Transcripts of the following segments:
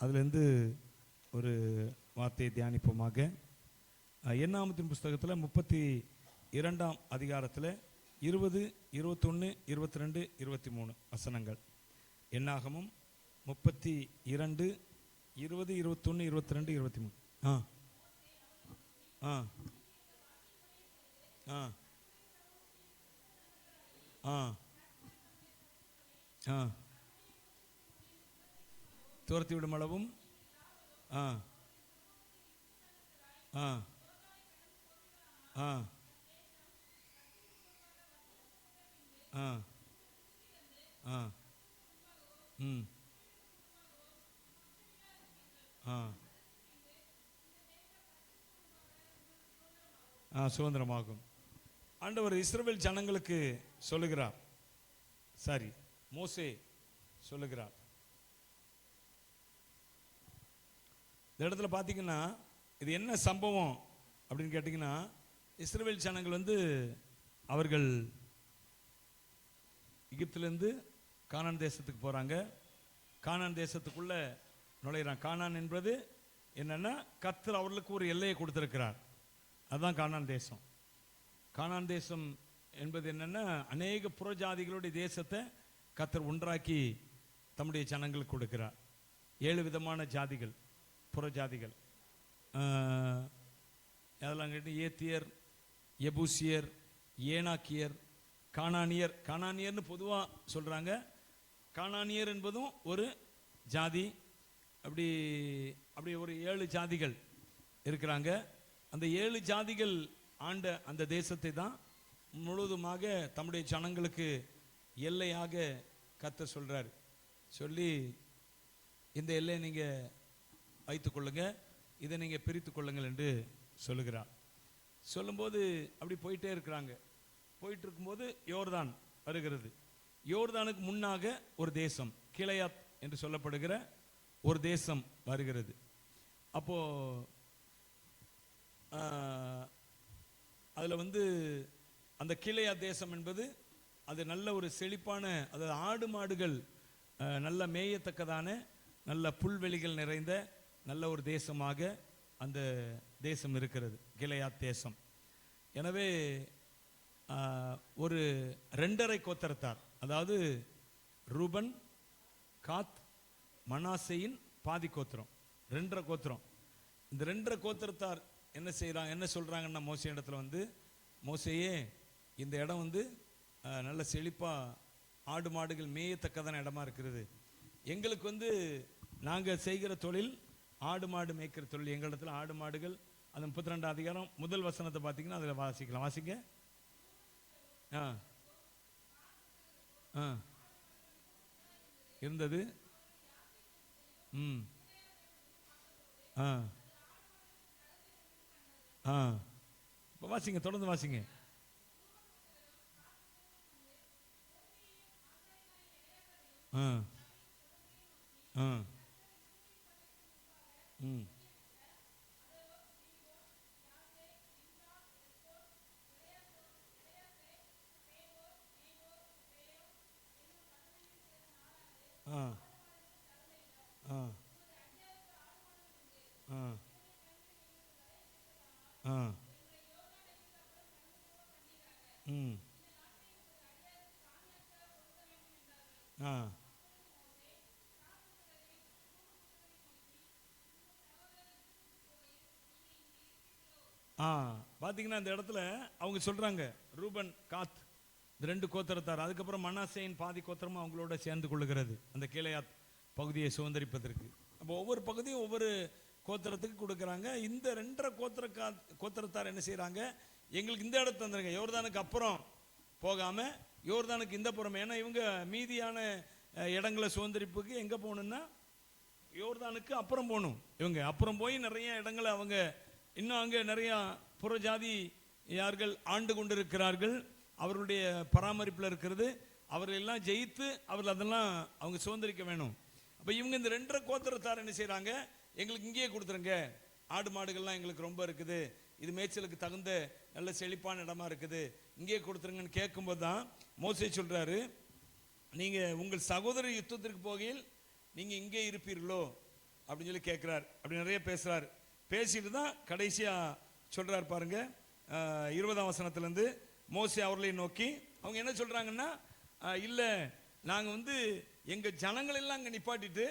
அதுலேருந்து ஒரு வார்த்தையை தியானிப்போமாக. என்னாமத்தின் புஸ்தகத்தில் 32ஆம் அதிகாரத்தில் 20, 21, 22, 23 வசனங்கள். என்னாகமும் 32, 20, 21, 22, 23. துரத்தி விடும் அளவும் சுதந்திரமாகும். ஆண்டவர் இஸ்ரவேல் ஜனங்களுக்கு சொல்லுகிறார். சரி, மோசே சொல்லுகிறார். இந்த இடத்துல பார்த்தீங்கன்னா இது என்ன சம்பவம் அப்படின்னு கேட்டிங்கன்னா, இஸ்ரவேல் ஜனங்கள் அவர்கள் எகிப்திலிருந்து கானான் தேசத்துக்கு போகிறாங்க. கானான் தேசத்துக்குள்ள நுழையிறாங்க. கானான் என்பது என்னன்னா, கர்த்தர் அவர்களுக்கு ஒரு எல்லையை கொடுத்திருக்கிறார். அதுதான் கானான் தேசம். கானான் தேசம் என்பது என்னன்னா, அநேக புறஜாதிகளுடைய தேசத்தை கர்த்தர் ஒன்றாக்கி தம்முடைய ஜனங்களுக்கு கொடுக்கிறார். 7 விதமான ஜாதிகள், புறஜாதிகள். அதெல்லாம் கேட்டு ஏத்தியர், எபூசியர், ஏனாக்கியர், கானானியர். கானானியர்னு பொதுவாக சொல்கிறாங்க. கானானியர் என்பதும் ஒரு ஜாதி. அப்படி ஒரு 7 ஜாதிகள் இருக்கிறாங்க. அந்த 7 ஜாதிகள் ஆண்ட அந்த தேசத்தை தான் முழுவதுமாக தம்முடைய ஜனங்களுக்கு எல்லையாக கர்த்தர் சொல்கிறார். சொல்லி இந்த எல்லையை நீங்கள் வைத்துக்கொள்ளுங்க, இதை நீங்கள் பிரித்து கொள்ளுங்கள் என்று சொல்லுகிறார். சொல்லும்போது அப்படி போயிட்டே இருக்கிறாங்க. போயிட்டு இருக்கும்போது யோர்தான் வருகிறது. யோர்தானுக்கு முன்னாக ஒரு தேசம், கிளையாத் என்று சொல்லப்படுகிற ஒரு தேசம் வருகிறது. அப்போ அதில் அந்த கிளையாத் தேசம் என்பது அது நல்ல ஒரு செழிப்பான, அதாவது ஆடு மாடுகள் நல்ல மேயத்தக்கதான நல்ல புல்வெளிகள் நிறைந்த நல்ல ஒரு தேசமாக அந்த தேசம் இருக்கிறது, கிளையாத் தேசம். எனவே ஒரு 2.5 கோத்திரத்தார், அதாவது ரூபன், காத், மனாசேயின் பாதி கோத்திரம், 2.5 கோத்திரம். இந்த 2.5 கோத்திரத்தார் என்ன செய்கிறாங்க, என்ன சொல்கிறாங்கன்னா, மோசே இடத்துல மோசேயே இந்த இடம் நல்ல செழிப்பாக ஆடு மாடுகள் மேயத்தக்கதான இடமா இருக்கிறது. எங்களுக்கு நாங்கள் செய்கிற தொழில் ஆடு மாடு மேய்க்கிற தொழில். எங்கள் இடத்துல ஆடு மாடுகள். அந்த 32ஆம் அதிகாரம் முதல் வசனத்தை பார்த்தீங்கன்னா அதில் வாசிக்கலாம். வாசிங்க. இருந்தது. இப்போ வாசிங்க, தொடர்ந்து வாசிங்க. பார்த்தீங்கன்னா இந்த இடத்துல அவங்க சொல்றாங்க, ரூபன், காத் இந்த 2 கோத்திரத்தார். அதுக்கப்புறம் மனாசேயின் பாதி கோத்திரமும் அவங்களோட சேர்ந்து கொள்ளுகிறது அந்த கிளையாத் பகுதியை சுதந்திரிப்பதற்கு. அப்போ ஒவ்வொரு பகுதியும் ஒவ்வொரு கோத்திரத்துக்கு கொடுக்குறாங்க. இந்த 2.5 கோத்திரத்தார் என்ன செய்யறாங்க, எங்களுக்கு இந்த இடத்த தந்துருங்க, யோர்தானுக்கு அப்புறம் போகாம யோர்தானுக்கு இந்த புறம். ஏன்னா இவங்க மீதியான இடங்களை சுதந்திரிப்புக்கு எங்க போகணும்னா யோர்தானுக்கு அப்புறம் போகணும். இவங்க அப்புறம் போய் நிறைய இடங்களை அவங்க இன்னும் அங்கே நிறைய புறஜாதி யார்கள் ஆண்டு கொண்டிருக்கிறார்கள், அவர்களுடைய பராமரிப்பில் இருக்கிறது. அவர்கள் எல்லாம் ஜெயித்து அவர்கள் அதெல்லாம் அவங்க சுதந்திரிக்க வேணும். அப்போ இவங்க இந்த 2.5 கோத்திரத்தார் என்ன செய்யறாங்க, எங்களுக்கு இங்கேயே கொடுத்துருங்க, ஆடு மாடுகள்லாம் எங்களுக்கு ரொம்ப இருக்குது, இது மேய்ச்சலுக்கு தகுந்த நல்ல செழிப்பான இடமா இருக்குது, இங்கே கொடுத்துருங்கன்னு கேட்கும்போது தான் மோசே சொல்றாரு, நீங்க உங்கள் சகோதர யுத்தத்திற்கு போகையில் நீங்க இங்கே இருப்பீர்களோ அப்படின்னு சொல்லி கேட்கிறார். அப்படி நிறைய பேசுறார். பேசிட்டு தான் கடைசியா சொல்றார் பாருங்க, 20ஆம் வசனத்திலிருந்து மோசே அவர்களை நோக்கி, அவங்க என்ன சொல்றாங்கன்னா, இல்ல நாங்க எங்க ஜனங்கள் எல்லாம் அங்க நிப்பாட்டிட்டு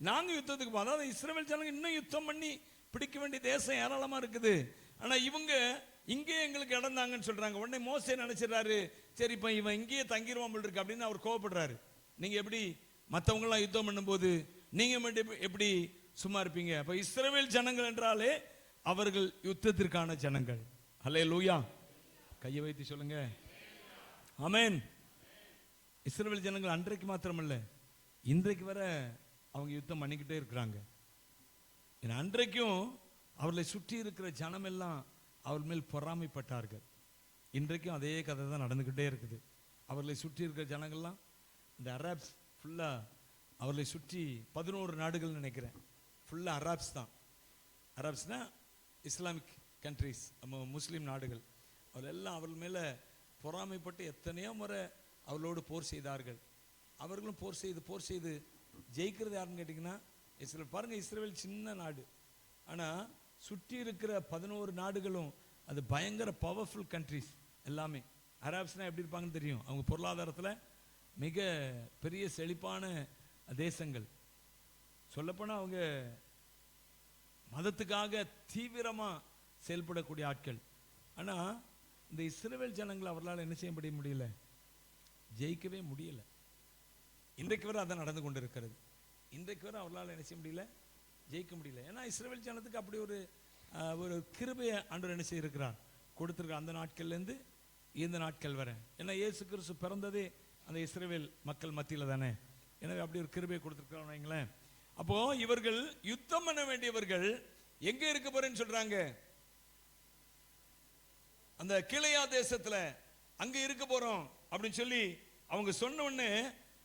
நாங்க யுத்தத்துக்கு போவோம். அதாவது இஸ்ரவேல் ஜனங்க இன்னும் யுத்தம் பண்ணி பிடிக்க வேண்டிய தேசம் ஏராளமா இருக்குது, ஆனா இவங்க இங்கே எங்களுக்கு இடம் தாங்கன்னு சொல்றாங்க. உடனே மோசே நினைச்சிடறாரு, சரி இப்ப இவன் இங்கேயே தங்கிடுவான் போல் இருக்கு அப்படின்னு அவர் கோவப்படுறாரு. நீங்க எப்படி மற்றவங்க எல்லாம் யுத்தம் பண்ணும்போது நீங்க மட்டும் எப்படி சும்மா இருப்பீங்க? அப்ப இஸ்ரவேல் ஜனங்கள் என்றாலே அவர்கள் யுத்தத்திற்கான ஜனங்கள். அல்லேலூயா, கையை வைத்து சொல்லுங்க ஆமென். இஸ்ரவேல் ஜனங்கள் அன்றைக்கு மாத்திரமல்ல, இன்றைக்கு வர அவங்க யுத்தம் பண்ணிக்கிட்டே இருக்கிறாங்க. அன்றைக்கும் அவர்களை சுற்றி இருக்கிற ஜனம் எல்லாம் அவர் மேல் பொறாமைப்பட்டார்கள். இன்றைக்கும் அதே கதை தான் நடந்துகிட்டே இருக்குது. அவர்களை சுற்றி இருக்கிற ஜனங்கள்லாம் இந்த அரப்ஸ் ஃபுல்லா அவர்களை சுற்றி 11 நாடுகள் நினைக்கிறேன், ஃபுல்லா அரப்ஸ் தான். அரப்ஸ்னா இஸ்லாமிக் கண்ட்ரிஸ், முஸ்லீம் நாடுகள். அவரெல்லாம் அவர்கள் மேல பொறாமைப்பட்டு எத்தனையோ முறை அவர்களோடு போர் செய்தார்கள். அவர்களும் போர் செய்து ஜெயிக்கிறது யாருன்னு கேட்டிங்கன்னா இஸ்ரேல். பாருங்க, இஸ்ரேல் சின்ன நாடு, ஆனா சுற்றி இருக்கிற 11 நாடுகளும் அது பயங்கர பவர்ஃபுல் கண்ட்ரிஸ் எல்லாமே. அரப்ஸ்னா எப்படி இருப்பாங்கன்னு தெரியும், அவங்க பொருளாதாரத்தில் மிக பெரிய செழிப்பான தேசங்கள். சொல்லப்போனால் அவங்க மதத்துக்காக தீவிரமா செயல்படக்கூடிய ஆட்கள். ஆனா இந்த இஸ்ரவேல் ஜனங்களை அவர்களால் என்ன செய்ய முடியல, ஜெயிக்கவே முடியல. இன்றைக்கு வரை அதான் நடந்து கொண்டு இருக்கிறது. இன்றைக்கு வரை அவர்களால் என்ன செய்ய முடியல, ஜெயிக்க முடியல. ஏன்னா இஸ்ரவேல் ஜனத்துக்கு அப்படி ஒரு கிருபையை ஆண்டவர் என்ன செய்திருக்கிறார், கொடுத்திருக்க அந்த நாட்கள்லேருந்து இந்த நாட்கள் வரை. ஏன்னா இயேசு கிறிஸ்து பிறந்ததே அந்த இஸ்ரவேல் மக்கள் மத்தியில் தானே. எனவே அப்படி ஒரு கிருபையை கொடுத்திருக்கிறாங்க வைங்களேன். அப்போ இவர்கள் யுத்தம் பண்ண வேண்டியவர்கள் எங்க இருக்க போறேன்னு சொல்றாங்க, அந்த கீலேயா தேசத்துல அங்க இருக்க போறோம் அப்படின்னு சொல்லி அவங்க சொன்ன உடனே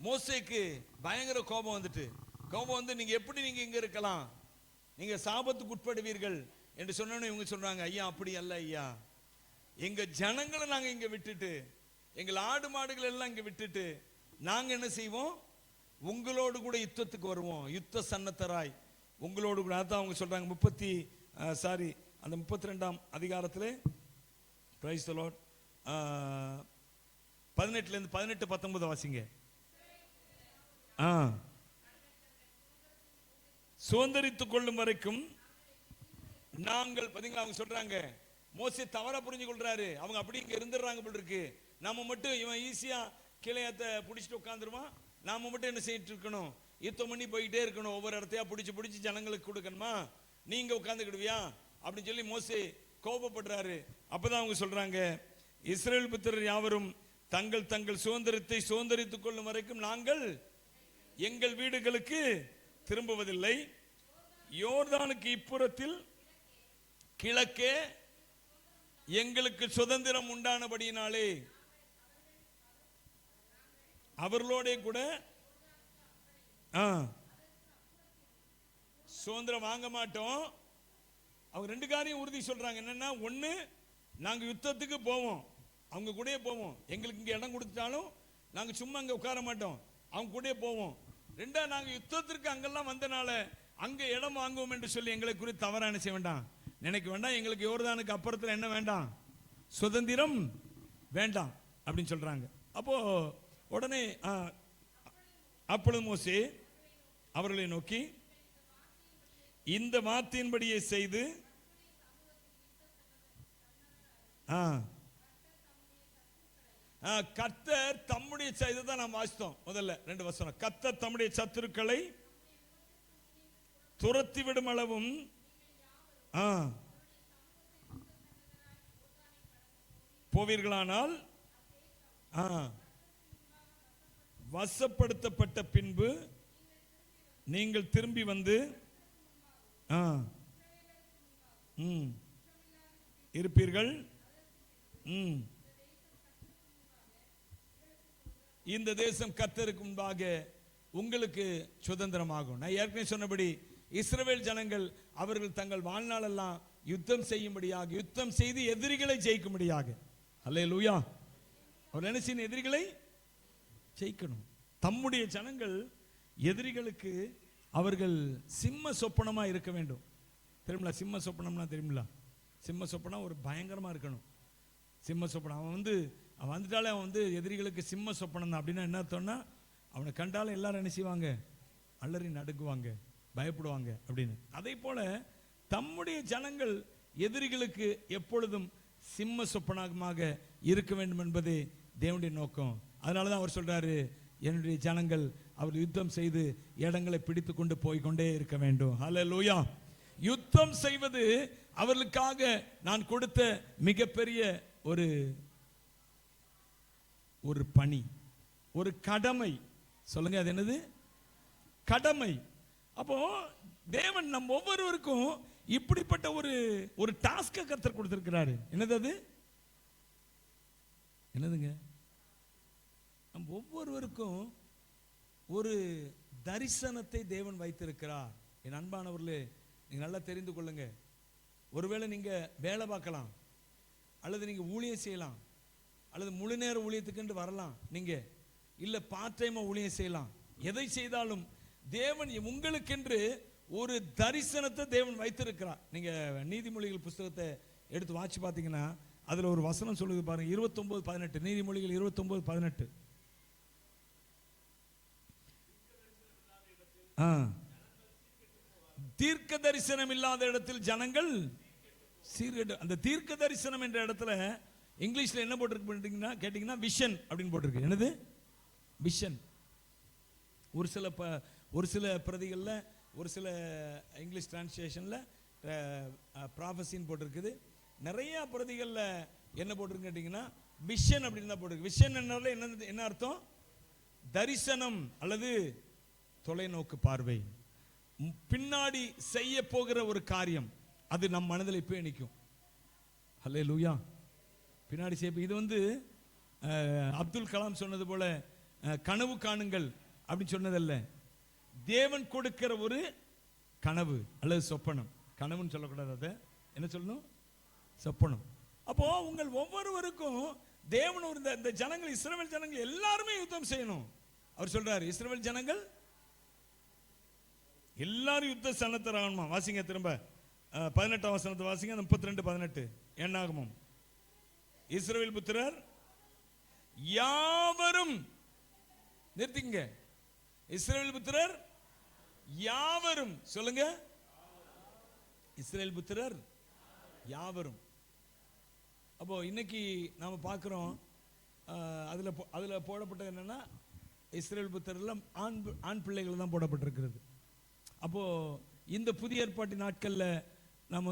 மோசேக்கு பயங்கர கோபம் வந்து நீங்க எப்படி நீங்க இங்க இருக்கலாம், நீங்க சாபத்துக்கு உட்படுவீர்கள் என்று சொன்னோன்னு இவங்க சொல்றாங்க, ஐயா அப்படி அல்ல ஐயா, எங்க ஜனங்களை நாங்க இங்க விட்டுட்டு, எங்கள் ஆடு மாடுகள் எல்லாம் இங்க விட்டுட்டு நாங்க என்ன செய்வோம், உங்களோடு கூட யுத்தத்துக்கு வருவோம், யுத்த சன்னத்தராய் உங்களோடு கூட. அதான் அவங்க சொல்றாங்க அந்த 32ஆம் அதிகாரத்திலே பிரைஸ் தி லார்ட் 18 19 வாசிங்க. சுதந்தரித்துக் கொள்ளும் வரைக்கும் நாங்கள் பாத்தீங்களா, அவங்க சொல்றாங்க மோசே தவறா புரிஞ்சு கொள்றாரு. அவங்க அப்படி இங்க இருந்துடுறாங்க போல இருக்கு. நாம மட்டும் இவன் ஈஸியா கிளையத்தை பிடிச்சிட்டு உட்காந்துருவான், நாம மட்டும் என்ன செய்யிட்டு இருக்கணும், யுத்தம் பண்ணி போயிட்டே இருக்கணும், ஒவ்வொரு இடத்தையா பிடிச்சு ஜனங்களுக்கு கொடுக்கணுமா, நீங்க உட்காந்துக்கிடுவியா அப்படின்னு சொல்லி மோசே கோபப்படுறாரு. அப்பதான் அவங்க சொல்றாங்க, இஸ்ரவேல் புத்திரர் யாவரும் தங்கள் தங்கள் சுதந்திரத்தை சுதந்திரித்துக் கொள்ளும் வரைக்கும் நாங்கள் எங்கள் வீடுகளுக்கு திரும்புவதில்லை. யோர்தானுக்கு இப்புறத்தில் கிழக்கே எங்களுக்கு சுதந்திரம் உண்டானபடியினாலே அவர்களோட கூட சுதந்திரம் வாங்க மாட்டோம். அவங்க 2 காரியம் உறுதி சொல்றாங்க. என்னன்னா, ஒண்ணு, நாங்க யுத்தத்துக்கு போவோம், அவங்க கூடயே போவோம், எங்களுக்கு இங்க இடம் கொடுத்தாலும் நாங்க சும்மா அங்க உட்கார மாட்டோம், அவங்க கூடயே போவோம். 2, நாங்க யுத்தத்திற்கு அங்கெல்லாம் வந்தனால அங்க இடம் வாங்குவோம் என்று சொல்லி எங்களை குறித்து தவறா என்ன செய்ய வேண்டாம், நினைக்க வேண்டாம். எங்களுக்கு யோர்தானுக்கு அப்புறத்தில் என்ன வேண்டாம், சுதந்திரம் வேண்டாம் அப்படின்னு சொல்றாங்க. அப்போ உடனே அப்பொழுது மோசே அவர்களை நோக்கி, இந்த வார்த்தையின்படியே செய்து கர்த்தர் தம்முடைய இதுதான் நாம் வாசித்தோம் முதல்ல 2 வசனம். கர்த்தர் தம்முடைய சத்துருக்களை துரத்தி விடும் அளவும் போவீர்களானால் வசப்படுத்தப்பட்ட பின்பு நீங்கள் திரும்பி வந்து இருப்பீர்கள். இந்த தேசம் கர்த்தருக்கு முன்பாக உங்களுக்கு சுதந்திரமாகும். நான் ஏற்கனவே சொன்னபடி இஸ்ரவேல் ஜனங்கள் அவர்கள் தங்கள் வாழ்நாளெல்லாம் யுத்தம் செய்யும்படியாக, யுத்தம் செய்து எதிரிகளை ஜெயிக்கும்படியாக. அல்லேலூயா. அவர் என்ன செய்யணும், எதிரிகளை ஜெயிக்கணும். தம்முடைய ஜனங்கள் எதிரிகளுக்கு அவர்கள் சிம்ம சொப்பனமா இருக்க வேண்டும். தெரியுங்களா? சிம்ம சொப்பனம்னா தெரியுங்களா? சிம்ம சொப்பனம் ஒரு பயங்கரமா இருக்கணும். சிம்ம சொப்பனம் அவன் வந்துட்டாலே அவன் எதிரிகளுக்கு சிம்ம சொப்பனம் தான். அப்படின்னா என்ன அர்த்தம்னா, அவனை கண்டாலும் எல்லாரும் என்ன செய்வாங்க? அலறி நடுங்குவாங்க, பயப்படுவாங்க அப்படின்னு. அதே போல தம்முடைய ஜனங்கள் எதிரிகளுக்கு எப்பொழுதும் சிம்ம சொப்பனமாக இருக்க வேண்டும் என்பதே தேவனுடைய நோக்கம். அதனாலதான் அவர் சொல்றாரு, என்னுடைய ஜனங்கள் அவர் யுத்தம் செய்து இடங்களை பிடித்து கொண்டு போய்கொண்டே இருக்க வேண்டும். ஹல்லேலூயா. யுத்தம் செய்வது அவர்களுக்காக நான் கொடுத்த மிகப்பெரிய ஒரு பணி, ஒரு கடமை. சொல்லுங்க, அது என்னது? கடமை. அப்போ தேவன் நம் ஒவ்வொருவருக்கும் இப்படிப்பட்ட ஒரு டாஸ்கை கர்த்தர் கொடுத்திருக்கிறாரு. என்னது அது? என்னதுங்க? நம் ஒவ்வொருவருக்கும் ஒரு தரிசனத்தை தேவன் வைத்திருக்கிறார். என் அன்பானவர்களே, நீங்க நல்லா தெரிந்து கொள்ளுங்க. ஒருவேளை நீங்க வேலை பார்க்கலாம், அல்லது நீங்க ஊழியம் செய்யலாம், அல்லது முழு நேர ஊழியத்துக்கு வரலாம், நீங்க இல்ல பார்ட் டைமா ஊழியம் செய்யலாம். எதை செய்தாலும் தேவன் உங்களுக்கென்று ஒரு தரிசனத்தை தேவன் வைத்திருக்கிறார். நீங்க நீதிமொழிகள் புஸ்தகத்தை எடுத்து வாட்சி பார்த்தீங்கன்னா அதுல ஒரு வசனம் சொல்லுது பாருங்க, 29:18. நீதிமொழிகள் 29:18. தீர்க்க தரிசனம் இல்லாத இடத்தில் ஜனங்கள் சீர்கெட்டு. அந்த தீர்க்க தரிசனம் என்ற இடத்துல இங்கிலீஷ்ல என்ன போட்டிருக்கு கேட்டீங்கன்னா விஷன் அப்படின்னு போட்டிருக்கு. என்னது? விஷன். ஒரு சில பிரதிகள்ல, ஒரு சில இங்கிலீஷ் டிரான்ஸ்லேஷன்ல ப்ராஃபஸின்னு போட்டிருக்குது. நிறைய பிரதிகள்ல என்ன போட்டிருக்கு கேட்டீங்கன்னா விஷன் அப்படின்னு தான் போட்டிருக்கு. விஷன் என்ன அர்த்தம்? தரிசனம் அல்லது தொலைநோக்கு பார்வை. பின்னாடி செய்ய போகிற ஒரு காரியம், அது நம் மனதில் இப்ப நிற்கும். ஹல்லேலூயா. பின்னாடி செய்ய. இது அப்துல் கலாம் சொன்னது போல கனவு காணுங்கள் அப்படின்னு சொன்னதல்ல. தேவன் கொடுக்கிற ஒரு கனவு அல்லது சொப்பனம். கனவுன்னு சொல்லக்கூடாது, அதை என்ன சொல்லணும்? சொப்பனம். அப்போ உங்கள் ஒவ்வொருவருக்கும் தேவன் இந்த ஜனங்கள், இஸ்ரவேல் ஜனங்கள் எல்லாருமே யுத்தம் செய்யணும். அவர் சொல்றாரு, இஸ்ரவேல் ஜனங்கள் எல்லாரும் யுத்த சன்னத்தராகணுமா. வாசிங்க திரும்ப 18ஆம் வசனத்தை வாசிங்க. 32:18 என்னாகமம். இஸ்ரவேல் புத்திரர் யாவரும், நிறுத்திங்க, இஸ்ரவேல் புத்திரர் யாவரும். சொல்லுங்க, இஸ்ரவேல் புத்திரர் யாவரும். அப்போ இன்னைக்கு நாம பார்க்கிறோம், அதுல போடப்பட்டது என்னன்னா இஸ்ரவேல் புத்திரர்ல ஆண் பிள்ளைகள் தான் போடப்பட்டிருக்கிறது. அப்போ இந்த புதிய ஏற்பாட்டு நாட்கள்ல நாம்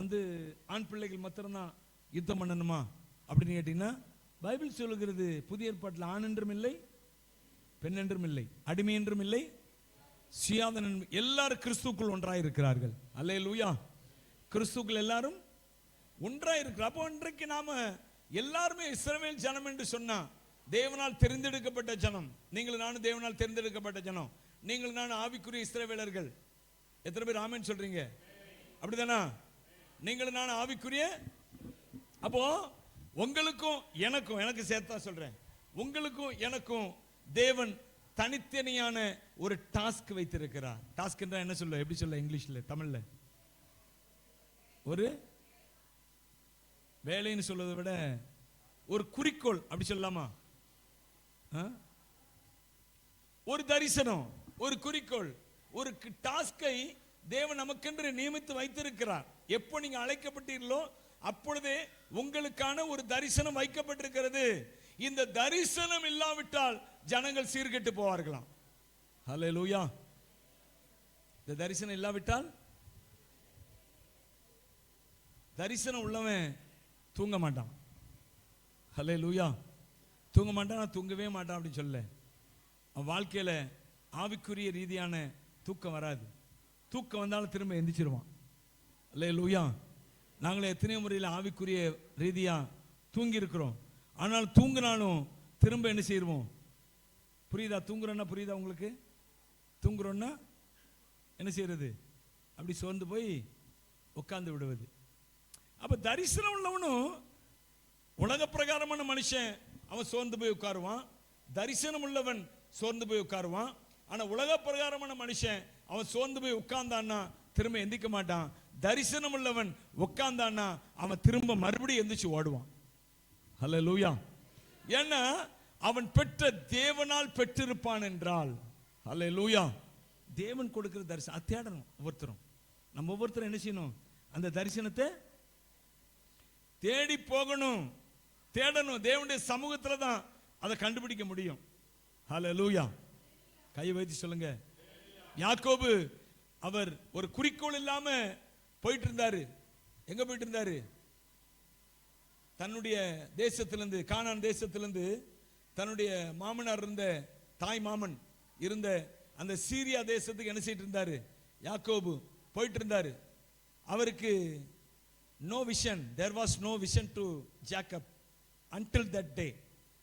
ஆண் பிள்ளைகள் மாத்திரம்தான் யுத்தம் பண்ணணுமா அப்படின்னு கேட்டீங்கன்னா, பைபிள் சொல்லுகிறது புதிய ஏற்பாட்டில் ஆண் என்றும் இல்லை, பெண் என்றும் இல்லை, அடிமை என்றும் இல்லை, சுயாதீன, எல்லாரும் கிறிஸ்துக்குள் ஒன்றாய் இருக்கிறார்கள். அல்லேலூயா. கிறிஸ்துக்குள் எல்லாரும் ஒன்றாய் இருக்கிறார். அப்போ இன்றைக்கு நாம எல்லாருமே இஸ்ரவேல் ஜனம் என்று சொன்னா, தேவனால் தெரிந்தெடுக்கப்பட்ட ஜனம். நீங்கள் நானும் தேவனால் தெரிந்தெடுக்கப்பட்ட ஜனம். நீங்கள் நானும் ஆவிக்குரிய இஸ்ரவேலர்கள். எத்தனை பேர் ஆமென் சொல்றீங்க? அப்படிதானா? நீங்கள் நானும் ஆவிக்குரிய. அப்போ உங்களுக்கும் எனக்கும், எனக்கு சேர்த்தா சொல்றேன், உங்களுக்கும் எனக்கும் தேவன் தனித்தனியான ஒரு டாஸ்க் வைத்திருக்கிறார். டாஸ்க் என்றா என்ன சொல்ல, எப்படி சொல்ல இங்கிலீஷ்ல, தமிழ்ல? ஒரு வேலைன்னு சொல்வதை விட ஒரு குறிக்கோள் அப்படி சொல்லலாமா? ஒரு தரிசனம், ஒரு குறிக்கோள், ஒரு டாஸ்கை தேவன் நமக்கென்று நியமித்து வைத்திருக்கிறார். எப்போ நீங்க அழைக்கப்பட்டீர்களோ அப்பொழுதே உங்களுக்கான ஒரு தரிசனம் வைக்கப்பட்டிருக்கிறது. இந்த தரிசனம் இல்லாவிட்டால் ஜனங்கள் சீர்கெட்டு போவார்களாம். ஹல்லேலூயா. இந்த தரிசனம் இல்லாவிட்டால், தரிசனம் உள்ளவன் தூங்க மாட்டான். ஹல்லேலூயா. தூங்க மாட்டான், நான் தூங்கவே மாட்டான் அப்படின்னு சொல்ல. அவன் வாழ்க்கையில ஆவிக்குரிய ரீதியான தூக்கம் வராது. தூக்கம் வந்தாலும் திரும்ப எந்திரிச்சிருவான். ஹல்லேலூயா. நாங்களே எத்தனை முறையில் ஆவிக்குரிய ரீதியா தூங்கி இருக்கிறோம். ஆனால் தூங்கினாலும் திரும்ப என்ன செய்வோம்? புரியுதா? தூங்குறோன்னா புரியுதா உங்களுக்கு? தூங்குறோன்னா என்ன செய்யறது? அப்படி சோர்ந்து போய் உட்கார்ந்து விடுவது. அப்ப தரிசனம் உள்ளவனும், உலக பிரகாரமான மனுஷன் அவன் சோர்ந்து போய் உட்காருவான். தரிசனம் உள்ளவன் சோர்ந்து போய் உட்காருவான். ஆனா உலக பிரகாரமான மனுஷன் அவன் சோர்ந்து போய் உட்கார்ந்தான்னா திரும்ப எந்திக்க மாட்டான். தரிசனம் உள்ளவன் உட்கார்ந்தான்னா அவன் திரும்ப மறுபடியும் எந்திரிச்சு ஓடுவான். ஹல்லேலூயா. ஏன்னா அவன் பெற்ற தேவனால் பெற்றிருப்பான் என்றால். ஹல்லேலூயா. தேவன் கொடுக்கிற தரிசனம் தேடணும். ஒவ்வொருத்தரும் நம்ம ஒவ்வொருத்தரும் என்ன செய்யணும்? அந்த தரிசனத்தை தேடி போகணும், தேடணும். தேவனுடைய சமூகத்துல தான் அதை கண்டுபிடிக்க முடியும். ஹல்லேலூயா. கை வைத்து சொல்லுங்க. யாக்கோபு அவர் ஒரு குறிக்கோள் இல்லாம போயிட்டு இருந்தாரு. எங்க போயிட்டு இருந்தாரு? தன்னுடைய தேசத்திலிருந்து, கானான் தேசத்திலிருந்து தன்னுடைய மாமனார் இருந்த, தாய் மாமன் இருந்த அந்த சீரியா தேசத்துக்கு என்ன செய்யிட்டு இருந்தாரு? யாக்கோபு போயிட்டு இருந்தாரு. அவருக்கு no vision, there was no vision to Jacob until that day.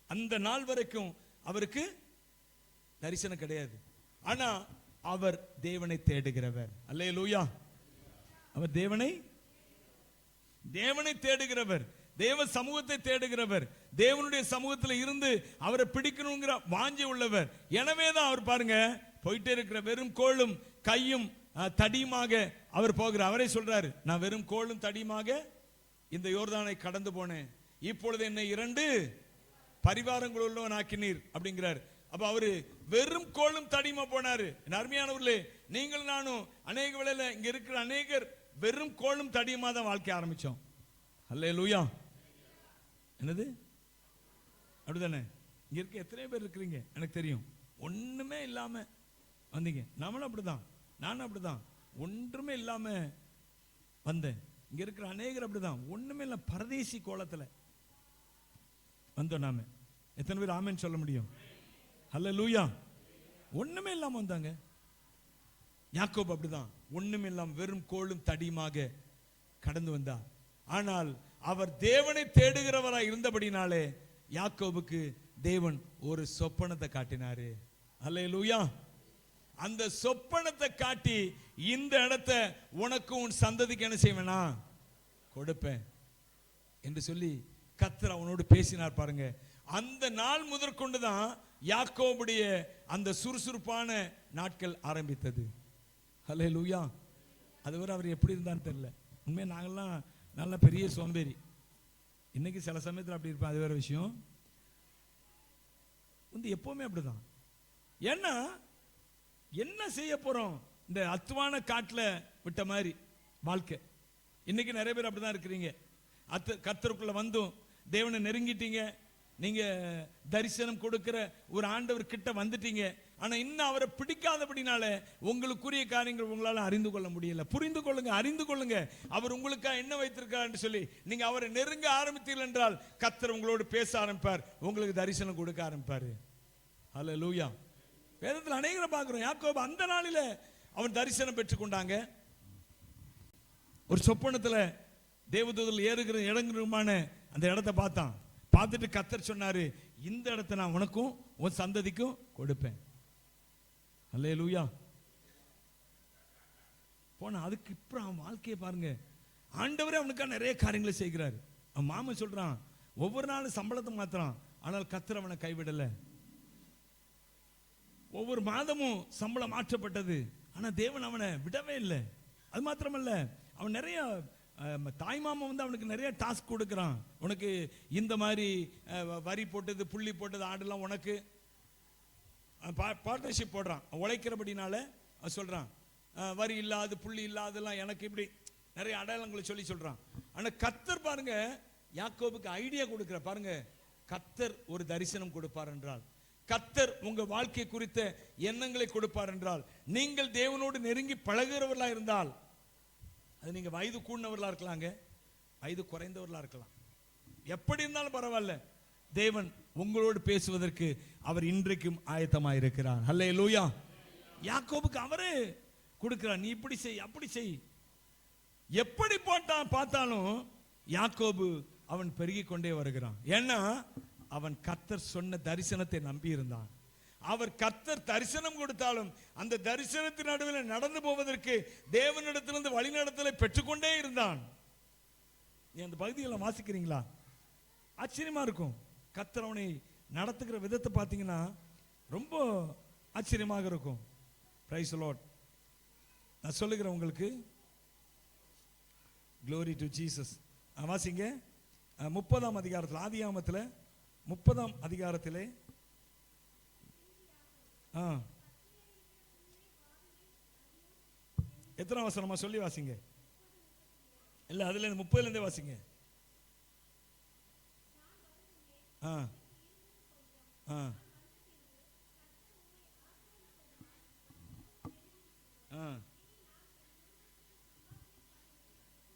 அந்த நாள் வரைக்கும் அவருக்கு தரிசனம் கிடையாது. ஆனா அவர் தேவனை தேடுகிறவர். அல்லேலூயா. அவர் தேவனை தேடுகிறவர், தேவ சமூகத்தை தேடுகிறவர், தேவனுடைய சமூகத்தில் இருந்து அவரை பிடிக்கணுங்கிற வாஞ்சை உள்ளவர். எனவே தான் அவர் பாருங்க போயிட்டே இருக்கிற வெறும் கோலும் கையும் தடியுமாக அவர் போகிறார். அவரே சொல்றாரு, நான் வெறும் கோலும் தடியுமாக இந்த யோர்தானை கடந்து போனேன், இப்பொழுது என்னை 2 பரிவாரங்கள் உள்ளவன் ஆக்கினீர் அப்படிங்கிறார். அப்ப அவரு வெறும் கோலும் தடியுமா போனாரு. அருமையானவர்களே, நீங்கள் நானும் அநேக வேளையில இங்க இருக்கிற அநேகர் வெறும் கோலும் தடியுமா தான் வாழ்க்கை ஆரம்பிச்சோம். அல்லேலூயா. என்னது அப்படிதானே? இங்க இருக்க எத்தனை பேர் இருக்கிறீங்க எனக்கு தெரியும். ஒண்ணுமே இல்லாம வந்தீங்க. நம்மளும் அப்படிதான், நானும் அப்படிதான், ஒன்றுமே இல்லாம வந்தேன். இங்க இருக்கிற அநேகர் அப்படிதான், ஒண்ணுமே இல்ல, பரதேசி கோலத்துல வந்தோம் நாம. எத்தனை பேர் ஆமென் சொல்ல முடியும்? ஹல்லேலூயா. ஒண்ணுமே இல்லாம வந்தாங்க. யாக்கோபு அப்படிதான், ஒண்ணுமே இல்லாம வெறும் கோலும் தடியுமாக கடந்து வந்தார். ஆனால் அவர் தேவனை தேடுகிறவராய் இருந்தபடினாலே யாக்கோபுக்கு தேவன் ஒரு சொப்பனத்தை காட்டினாரு. அல்லேலூயா. அந்த சொப்பனத்தை காட்டி இந்த இடத்தை உனக்கு உன் சந்ததிக்கு என்ன செய்வேனா கொடுப்பேன் என்று சொல்லி கர்த்தர் அவனோடு பேசினார். பாருங்க, அந்த நாள் முதற்கொண்டுதான் யாக்கோபுடைய அந்த சுறுசுறுப்பான நாட்கள் ஆரம்பித்தது. அல்லேலூயா. அதுவரை அவர் எப்படி இருந்தான்னு தெரியல. உண்மையா நாங்கெல்லாம் நல்ல பெரிய சோம்பேறி. இன்னைக்கு சில சமயத்தில் அப்படி இருப்பேன், அது வேற விஷயம். வந்து எப்பவுமே அப்படிதான். ஏன்னா என்ன செய்ய போறோம்? இந்த அத்துவான காட்டுல விட்ட மாதிரி வாழ்க்கை. இன்னைக்கு நிறைய பேர் அப்படிதான் இருக்கிறீங்க. கர்த்தருக்குள்ள வந்தும் தேவனை நெருங்கிட்டீங்க, நீங்க தரிசனம் கொடுக்கிற ஒரு ஆண்டவர் கிட்ட வந்துட்டீங்க. ஆனா இன்னும் அவரை பிடிக்காதபடினால உங்களுக்குரிய காரியங்கள் உங்களால அறிந்து கொள்ள முடியல. புரிந்து கொள்ளுங்க, அறிந்து கொள்ளுங்க அவர் உங்களுக்காக என்ன வைத்திருக்கார் என்று சொல்லி. நீங்க அவரை நெருங்க ஆரம்பித்தீர்கள் என்றால் கர்த்தர் உங்களோடு பேச ஆரம்பிப்பார், உங்களுக்கு தரிசனம் கொடுக்க ஆரம்பிப்பாரு. ஹல்லேலூயா. வேதத்தில் அநேகரை பார்க்கிறோம். யாக்கோபு அந்த நாளில அவன் தரிசனம் பெற்றுக் கொண்டாங்க. ஒரு சொப்பனத்துல தேவதூதர்கள் ஏறுகிற இடங்குமான அந்த இடத்தை பார்த்தான். பார்த்துட்டு கர்த்தர் சொன்னாரு, இந்த இடத்தை நான் உனக்கும் உன் சந்ததிக்கும் கொடுப்பேன். அல்லேலூயா. போன அதுக்கு இப்ப அவன் வாழ்க்கையை பாருங்க. ஆண்டவரே அவனுக்காக நிறைய காரியங்களை செய்கிறார். அவன் மாமன் சொல்றான், ஒவ்வொரு நாளும் சம்பளத்தை மாத்துறான், ஆனால் கர்த்தர் அவனை கைவிடல. ஒவ்வொரு மாதமும் சம்பளம் மாற்றப்பட்டது, ஆனா தேவன் அவனை விடவே இல்லை. அது மாத்திரமல்ல, அவன் நிறைய தாய்மாமன் வந்து அவனுக்கு நிறைய டாஸ்க் கொடுக்குறான். உனக்கு இந்த மாதிரி வரி போட்டது, புள்ளி போட்டது, ஆடுலாம் உனக்கு பார்ட்னர்ஷிப் போடுறான். உழைக்கிறபடினால அவன் சொல்றான், வரி இல்லாது புள்ளி இல்லாதெல்லாம் எனக்கு இப்படி நிறைய அடையாளங்களை சொல்லி சொல்றான். ஆனா கர்த்தர் பாருங்க யாக்கோபுக்கு ஐடியா கொடுக்கிற. பாருங்க, கர்த்தர் ஒரு தரிசனம் கொடுப்பார் என்றால், கர்த்தர் உங்க வாழ்க்கை குறித்த எண்ணங்களை கொடுப்பார் என்றால், நீங்கள் தேவனோடு நெருங்கி பழகுறவர்களா இருந்தால், அது நீங்க வயது கூடினவர்களா இருக்கலாங்க, வயது குறைந்தவர்களா இருக்கலாம், எப்படி இருந்தாலும் பரவாயில்ல, தேவன் உங்களோடு பேசுவதற்கு அவர் இன்றைக்கும் ஆயத்தமாக இருக்கிறார். ஹல்லேலூயா. யாக்கோபுக்கு அவரே கொடுக்கிறார், நீ இப்படி செய் அப்படி செய். எப்படி பார்த்தாலும் யாக்கோபு அவன் பெருகி கொண்டே வருகிறான். ஏன்னா அவன் கர்த்தர் சொன்ன தரிசனத்தை நம்பி இருந்தான். அவர் கர்த்தர் தரிசனம் கொடுத்தாலும் அந்த தரிசனத்தின் நடுவில் நடந்து போவதற்கு தேவனிடத்திலிருந்து வழிநடத்தலை பெற்றுக்கொண்டே இருந்தான். நீ அந்த பகுதிகளை வாசிக்கிறீங்களா? ஆச்சரியமா இருக்கும். கர்த்தர் அவனை நடத்துகிற விதத்தை பார்த்தீங்கன்னா ரொம்ப ஆச்சரியமாக இருக்கும். Praise the Lord. நான் சொல்லுகிறேன் உங்களுக்கு. Glory to Jesus. வாசிங்க 30ஆம் அதிகாரத்தில், ஆதியாகமத்தில் 30ஆம் அதிகாரத்திலே எத்தனை வசனமா சொல்லி வாசிங்க. இல்ல அதுல 30ல இருந்தே வாசிங்க.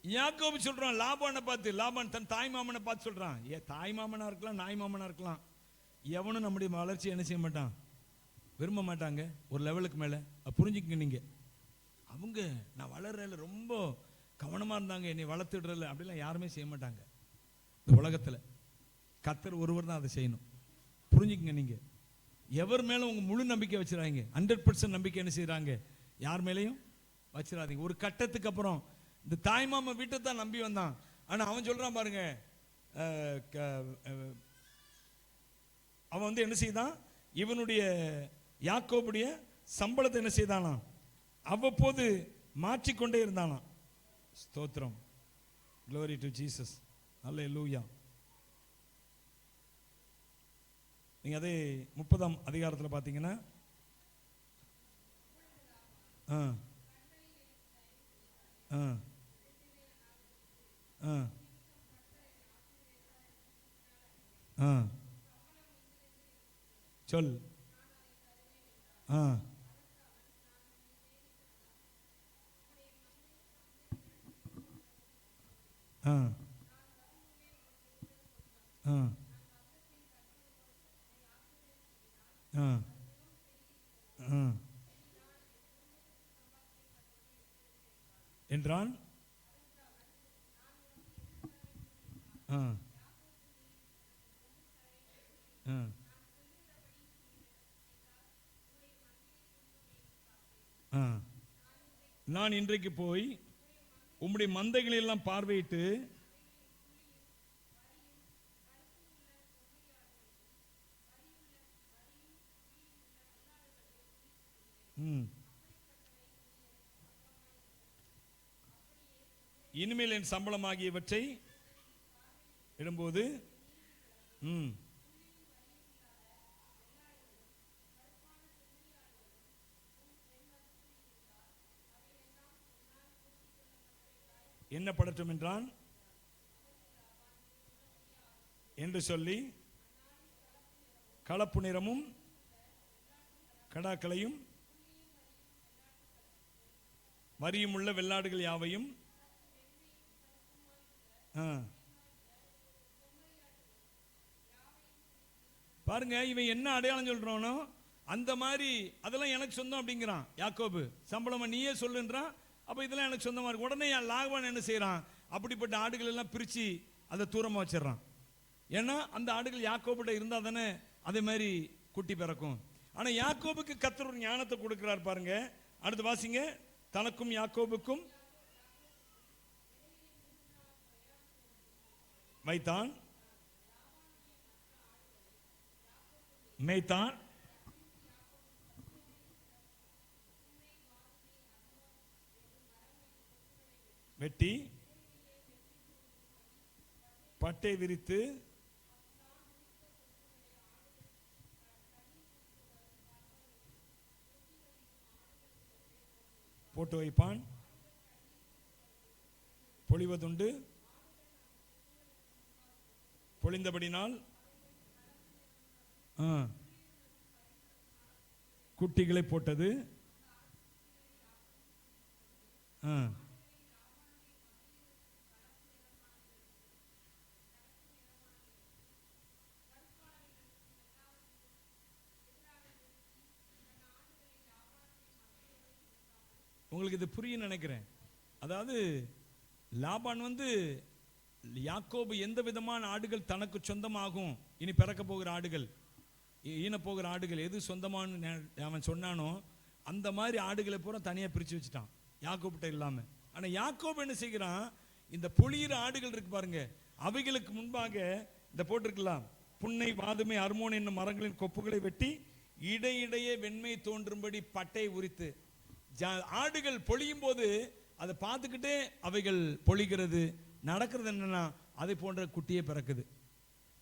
யாக்கோபு சொல்றான் லாபானை பார்த்து, லாபான் தன் தாய் மாமனை பார்த்து சொல்றான், தாய் மாமனா இருக்கலாம், நாய் மாமனா இருக்கலாம், எவனும் நம்முடைய வளர்ச்சி என்ன செய்ய மாட்டான், விரும்ப மாட்டாங்க ஒரு லெவலுக்கு மேல. புரிஞ்சுக்கங்க நீங்க. அவங்க நான் வளர்றதுல ரொம்ப கவனமா இருந்தாங்க, என்னை வளர்த்துடுறல அப்படிலாம் யாருமே செய்ய மாட்டாங்க இந்த உலகத்துல. கர்த்தர் ஒருவர் தான் அதை செய்யணும். புரிஞ்சுக்கங்க நீங்க. எவர் மேல உங்க முழு நம்பிக்கை வச்சிடாதீங்க. 100% நம்பிக்கை என்ன செய்யறாங்க, யார் மேலையும் வச்சிடாதீங்க. ஒரு கட்டத்துக்கு அப்புறம் இந்த தாய்மாமா வீட்டை தான் நம்பி வந்தான். ஆனா அவன் சொல்றான் பாருங்க, அவன் என்ன செய்தான், இவனுடைய யாக்கோபுடைய சம்பளத்தை என்ன செய்தானா, அவ்வப்போது மாற்றிக்கொண்டே இருந்தானா. ஸ்தோத்திரம். Glory to Jesus. Hallelujah. நீங்க அதே 30ஆம் அதிகாரத்தில் பார்த்தீங்கன்னா சொல். என்றான். நான் இன்றைக்கு போய் உம்முடைய மந்தைகளை எல்லாம் பார்வையிட்டு இனிமேல் என் சம்பளம் ஆகியவற்றை இடும்போது என்ன படட்டும் என்றான் என்று சொல்லி கலப்பு நிறமும் கடாக்களையும் வரியும் உள்ள வெள்ளாடுகள் யாவையும் பாருங்க. இவன் என்ன அடையாளம் சொல்றானோ அந்த மாதிரி அதெல்லாம் எனக்கு சொந்தம் அப்படிங்கிறான் யாக்கோபு. சம்பளம் நீயே சொல்லுன்றான். அப்ப இதெல்லாம் எனக்கு சொந்தமா இருக்கு. உடனே லாபான் என்ன செய்யறான், அப்படிப்பட்ட ஆடுகள் எல்லாம் பிரிச்சு அதை தூரமா வச்சிடறான். ஏன்னா அந்த ஆடுகள் யாக்கோபுட்ட இருந்தா தானே அதே மாதிரி குட்டி பிறக்கும். ஆனா யாக்கோபுக்கு கர்த்தர் ஒரு ஞானத்தை கொடுக்கிறார் பாருங்க. அடுத்து வாசிங்க. தனக்கும் யாக்கோபுக்கும் வைத்தான், மேய்த்தான், வெட்டி பட்டை விரித்து போட்டு வைப்பான். பொழிவதுண்டு, பொழிந்தபடினால் குட்டிகளை போட்டது. உங்களுக்கு இது புரிய நினைக்கிறேன். அதாவது லாபான் யாக்கோபு எந்த விதமான ஆடுகள் தனக்கு சொந்தமாகும், இனி பிறக்க போகிற ஆடுகள், ஈன போகிற ஆடுகள் எது சொந்தமான அவன் சொன்னானோ அந்த மாதிரி ஆடுகளை பூரா தனியா பிரிச்சு வச்சுட்டான் யாக்கோபிட்ட இல்லாம. ஆனா யாக்கோபு என்ன செய்கிறான், இந்த பொழியிற ஆடுகள் இருக்கு பாருங்க, அவைகளுக்கு முன்பாக இந்த போட்டிருக்கலாம், புன்னை வாதுமை அர்மோன் என்னும் மரங்களின் கொப்புகளை வெட்டி இடையிடையே வெண்மை தோன்றும்படி பட்டை உரித்து. ஆடுகள் பொழியும் போது அதை பார்த்துக்கிட்டே அவைகள் பொழிகிறது. நடக்கிறது என்னன்னா அதை போன்ற குட்டியே பிறக்குது.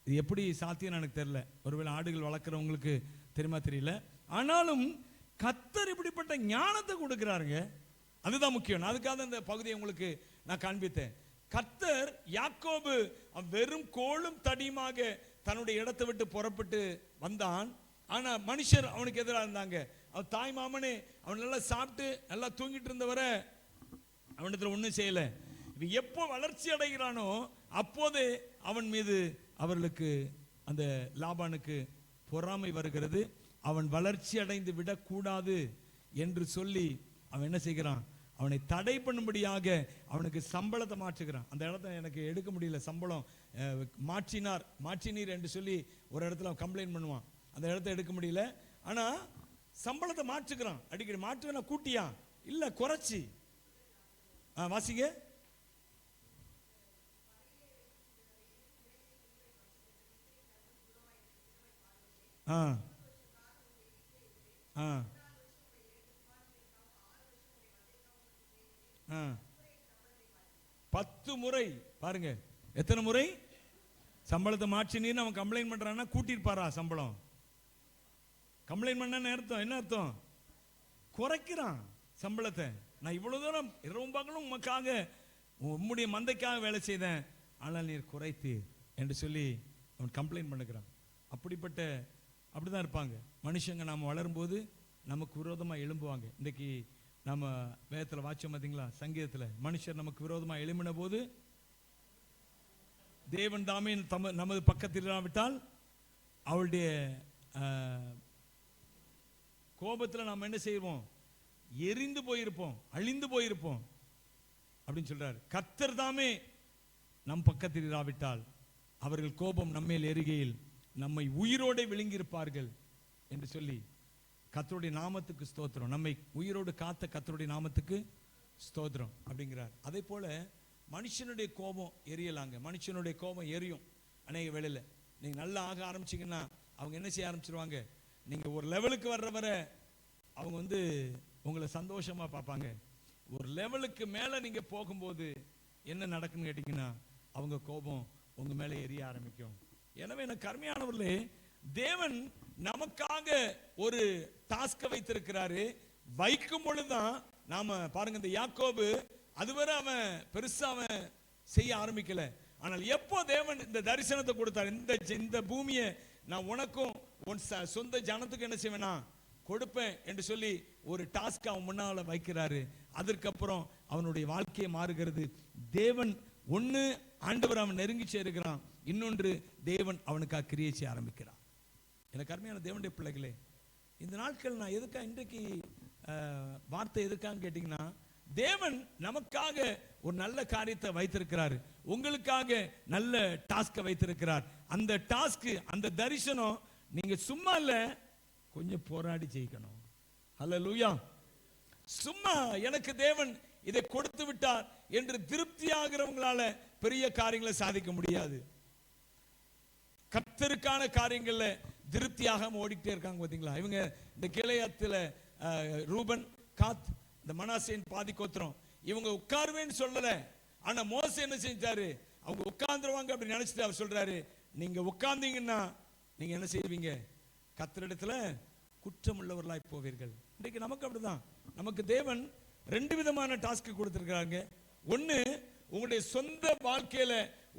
இது எப்படி சாத்தியம் எனக்கு தெரியல. ஒருவேளை ஆடுகள் வளர்க்குறவங்களுக்கு தெரியுமா தெரியல. ஆனாலும் கர்த்தர் இப்படிப்பட்ட ஞானத்தை கொடுக்கிறாருங்க. அதுதான் முக்கியம். அதுக்காக இந்த பகுதியை உங்களுக்கு நான் காண்பித்தேன். கர்த்தர் யாக்கோபு வெறும் கோலும் தடியுமாக தன்னுடைய இடத்தை விட்டு புறப்பட்டு வந்தான். ஆனா மனுஷர் அவனுக்கு எதிராக இருந்தாங்க. அவன் தாய் மாமனே அவன் நல்லா சாப்பிட்டு நல்லா தூங்கிட்டு இருந்தவரை அவனிடத்துல ஒன்றும் செய்யல. எப்போ வளர்ச்சி அடைகிறானோ அப்போதே அவன் மீது அவர்களுக்கு அந்த லாபானுக்கு பொறாமை வருகிறது. அவன் வளர்ச்சி அடைந்து விடக்கூடாது என்று சொல்லி அவன் என்ன செய்கிறான், அவனை தடை பண்ணும்படியாக அவனுக்கு சம்பளத்தை மாற்றுகிறான். அந்த இடத்த எனக்கு எடுக்க முடியல, சம்பளம் மாற்றினீர் என்று சொல்லி ஒரு இடத்துல அவன் கம்ப்ளைண்ட் பண்ணுவான். அந்த இடத்த எடுக்க முடியல. ஆனா சம்பளத்தை மாற்றுகிறான். அடிக்கடி மாற்றுவேன், கூட்டியா இல்ல குறைச்சி. வாசிங்க. ஆ ஆ 10 முறை பாருங்க. எத்தனை முறை சம்பளத்தை மாற்றினீர்னு அவன் கம்ப்ளைண்ட் பண்றான்னா கூட்டிருப்பாரா சம்பளம்? கம்ப்ளைண்ட் பண்ண அர்த்தம் என்ன அர்த்தம்? குறைக்கிறான் சம்பளத்தை. நான் இவ்வளவு தூரம் இரவும் பகலும் உமக்காக உம்முடைய மந்தைக்காக வேலை செய்தேன், ஆனால் நீர் குறைத்தீர் என்று சொல்லி அவன் கம்ப்ளைண்ட் பண்ணுகிறான். அப்படிதான் இருப்பாங்க மனுஷங்க. நாம வளரும்போது நமக்கு விரோதமாக எழும்புவாங்க. இன்னைக்கு நம்ம வேதத்தில் வாட்சம் பார்த்தீங்களா, சங்கீதத்தில் மனுஷர் நமக்கு விரோதமாக எழும்பின போது தேவன் தாமே நமது பக்கத்தில் இல்லாவிட்டால் அவளுடைய கோபத்தில் நாம் என்ன செய்வோம், எரிந்து போயிருப்போம், அழிந்து போயிருப்போம் அப்படின்னு சொல்றாரு. கர்த்தர் தாமே நம் பக்கத்தில் இராவிட்டால் அவர்கள் கோபம் நம்மேல் எரிகையில் நம்மை உயிரோடு விழுங்கியிருப்பார்கள் என்று சொல்லி கர்த்தருடைய நாமத்துக்கு ஸ்தோத்திரம். நம்மை உயிரோடு காத்த கர்த்தருடைய நாமத்துக்கு ஸ்தோத்திரம் அப்படிங்கிறார். அதே போல மனுஷனுடைய கோபம் எரியலாங்க. மனுஷனுடைய கோபம் எரியும் அநேக வேளையில. நீங்க நல்லா ஆக ஆரம்பிச்சீங்கன்னா அவங்க என்ன செய்ய ஆரம்பிச்சிருவாங்க, நீங்க ஒரு லெவலுக்கு வர்ற வரை அவங்க உங்களை சந்தோஷமா பார்ப்பாங்க. ஒரு லெவலுக்கு மேல நீங்க போகும்போது என்ன நடக்குன்னு கேட்டீங்கன்னா அவங்க கோபம் உங்க மேல எரிய ஆரம்பிக்கும். எனவே எனக்கு அருமையானவர்களே, தேவன் நமக்காக ஒரு டாஸ்கை வைத்திருக்கிறாரு. வைக்கும் பொழுதுதான் நாம பாருங்க, இந்த யாக்கோபு அதுவரை அவன் பெருசா அவன் செய்ய ஆரம்பிக்கல. ஆனால் எப்போ தேவன் இந்த தரிசனத்தை கொடுத்தார், இந்த பூமியை நான் உனக்கும் உன் சொந்த ஜனத்துக்கு என்ன செய்வேனா கொடுப்பேன் என்று சொல்லி ஒரு டாஸ்க் அவன் முன்னால வைக்கிறாரு. அதற்கப்புறம் அவனுடைய வாழ்க்கையை மாறுகிறது. தேவன் ஒன்னு ஆண்டவர் அவன் நெருங்கி சேருகிறான், இன்னொன்று தேவன் அவனுக்காக கிரியை செய்ய ஆரம்பிக்கிறான். எனக்கு அருமையான தேவனுடைய பிள்ளைகளே, இந்த நாட்கள் நான் எதுக்காக இன்றைக்கு வார்த்தை எதுக்கான்னு கேட்டீங்கன்னா, தேவன் நமக்காக ஒரு நல்ல காரியத்தை வைத்திருக்கிறார், உங்களுக்காக நல்ல டாஸ்கை வைத்திருக்கிறார். அந்த டாஸ்க், அந்த தரிசனம் நீங்க சும்மா இல்ல, கொஞ்சம் போராடி ஜெயிக்கணும். அல்லேலூயா. சும்மா எனக்கு தேவன் இதை கொடுத்து விட்டார் என்று திருப்தி ஆகிறவங்களால பெரிய காரியங்களை சாதிக்க முடியாது. கர்த்தருக்கான காரியங்கள்ல திருப்தியாக ஓடிக்கிட்டே இருக்காங்க பாத்தீங்களா. இவங்க இந்த கிளையாத்துல ரூபன், காத், இந்த மனாசேயின் பாதி கோத்திரம், இவங்க உட்காருவேன்னு சொல்லல. ஆனா மோசே என்ன செஞ்சாரு, அவங்க உட்கார்ந்துருவாங்க அப்படி நினைச்சிட்டு அவர் சொல்றாரு, நீங்க உட்கார்ந்தீங்கன்னா நீங்க என்ன செய்வீங்க, கர்த்தரிடத்துல குற்றம் உள்ளவர்களாய் போவீர்கள். இன்றைக்கு நமக்கு அப்படிதான். நமக்கு தேவன் ரெண்டு விதமான டாஸ்க் கொடுத்திருக்கிறாங்க. ஒன்னு உங்களுடைய சொந்த வாழ்க்கையில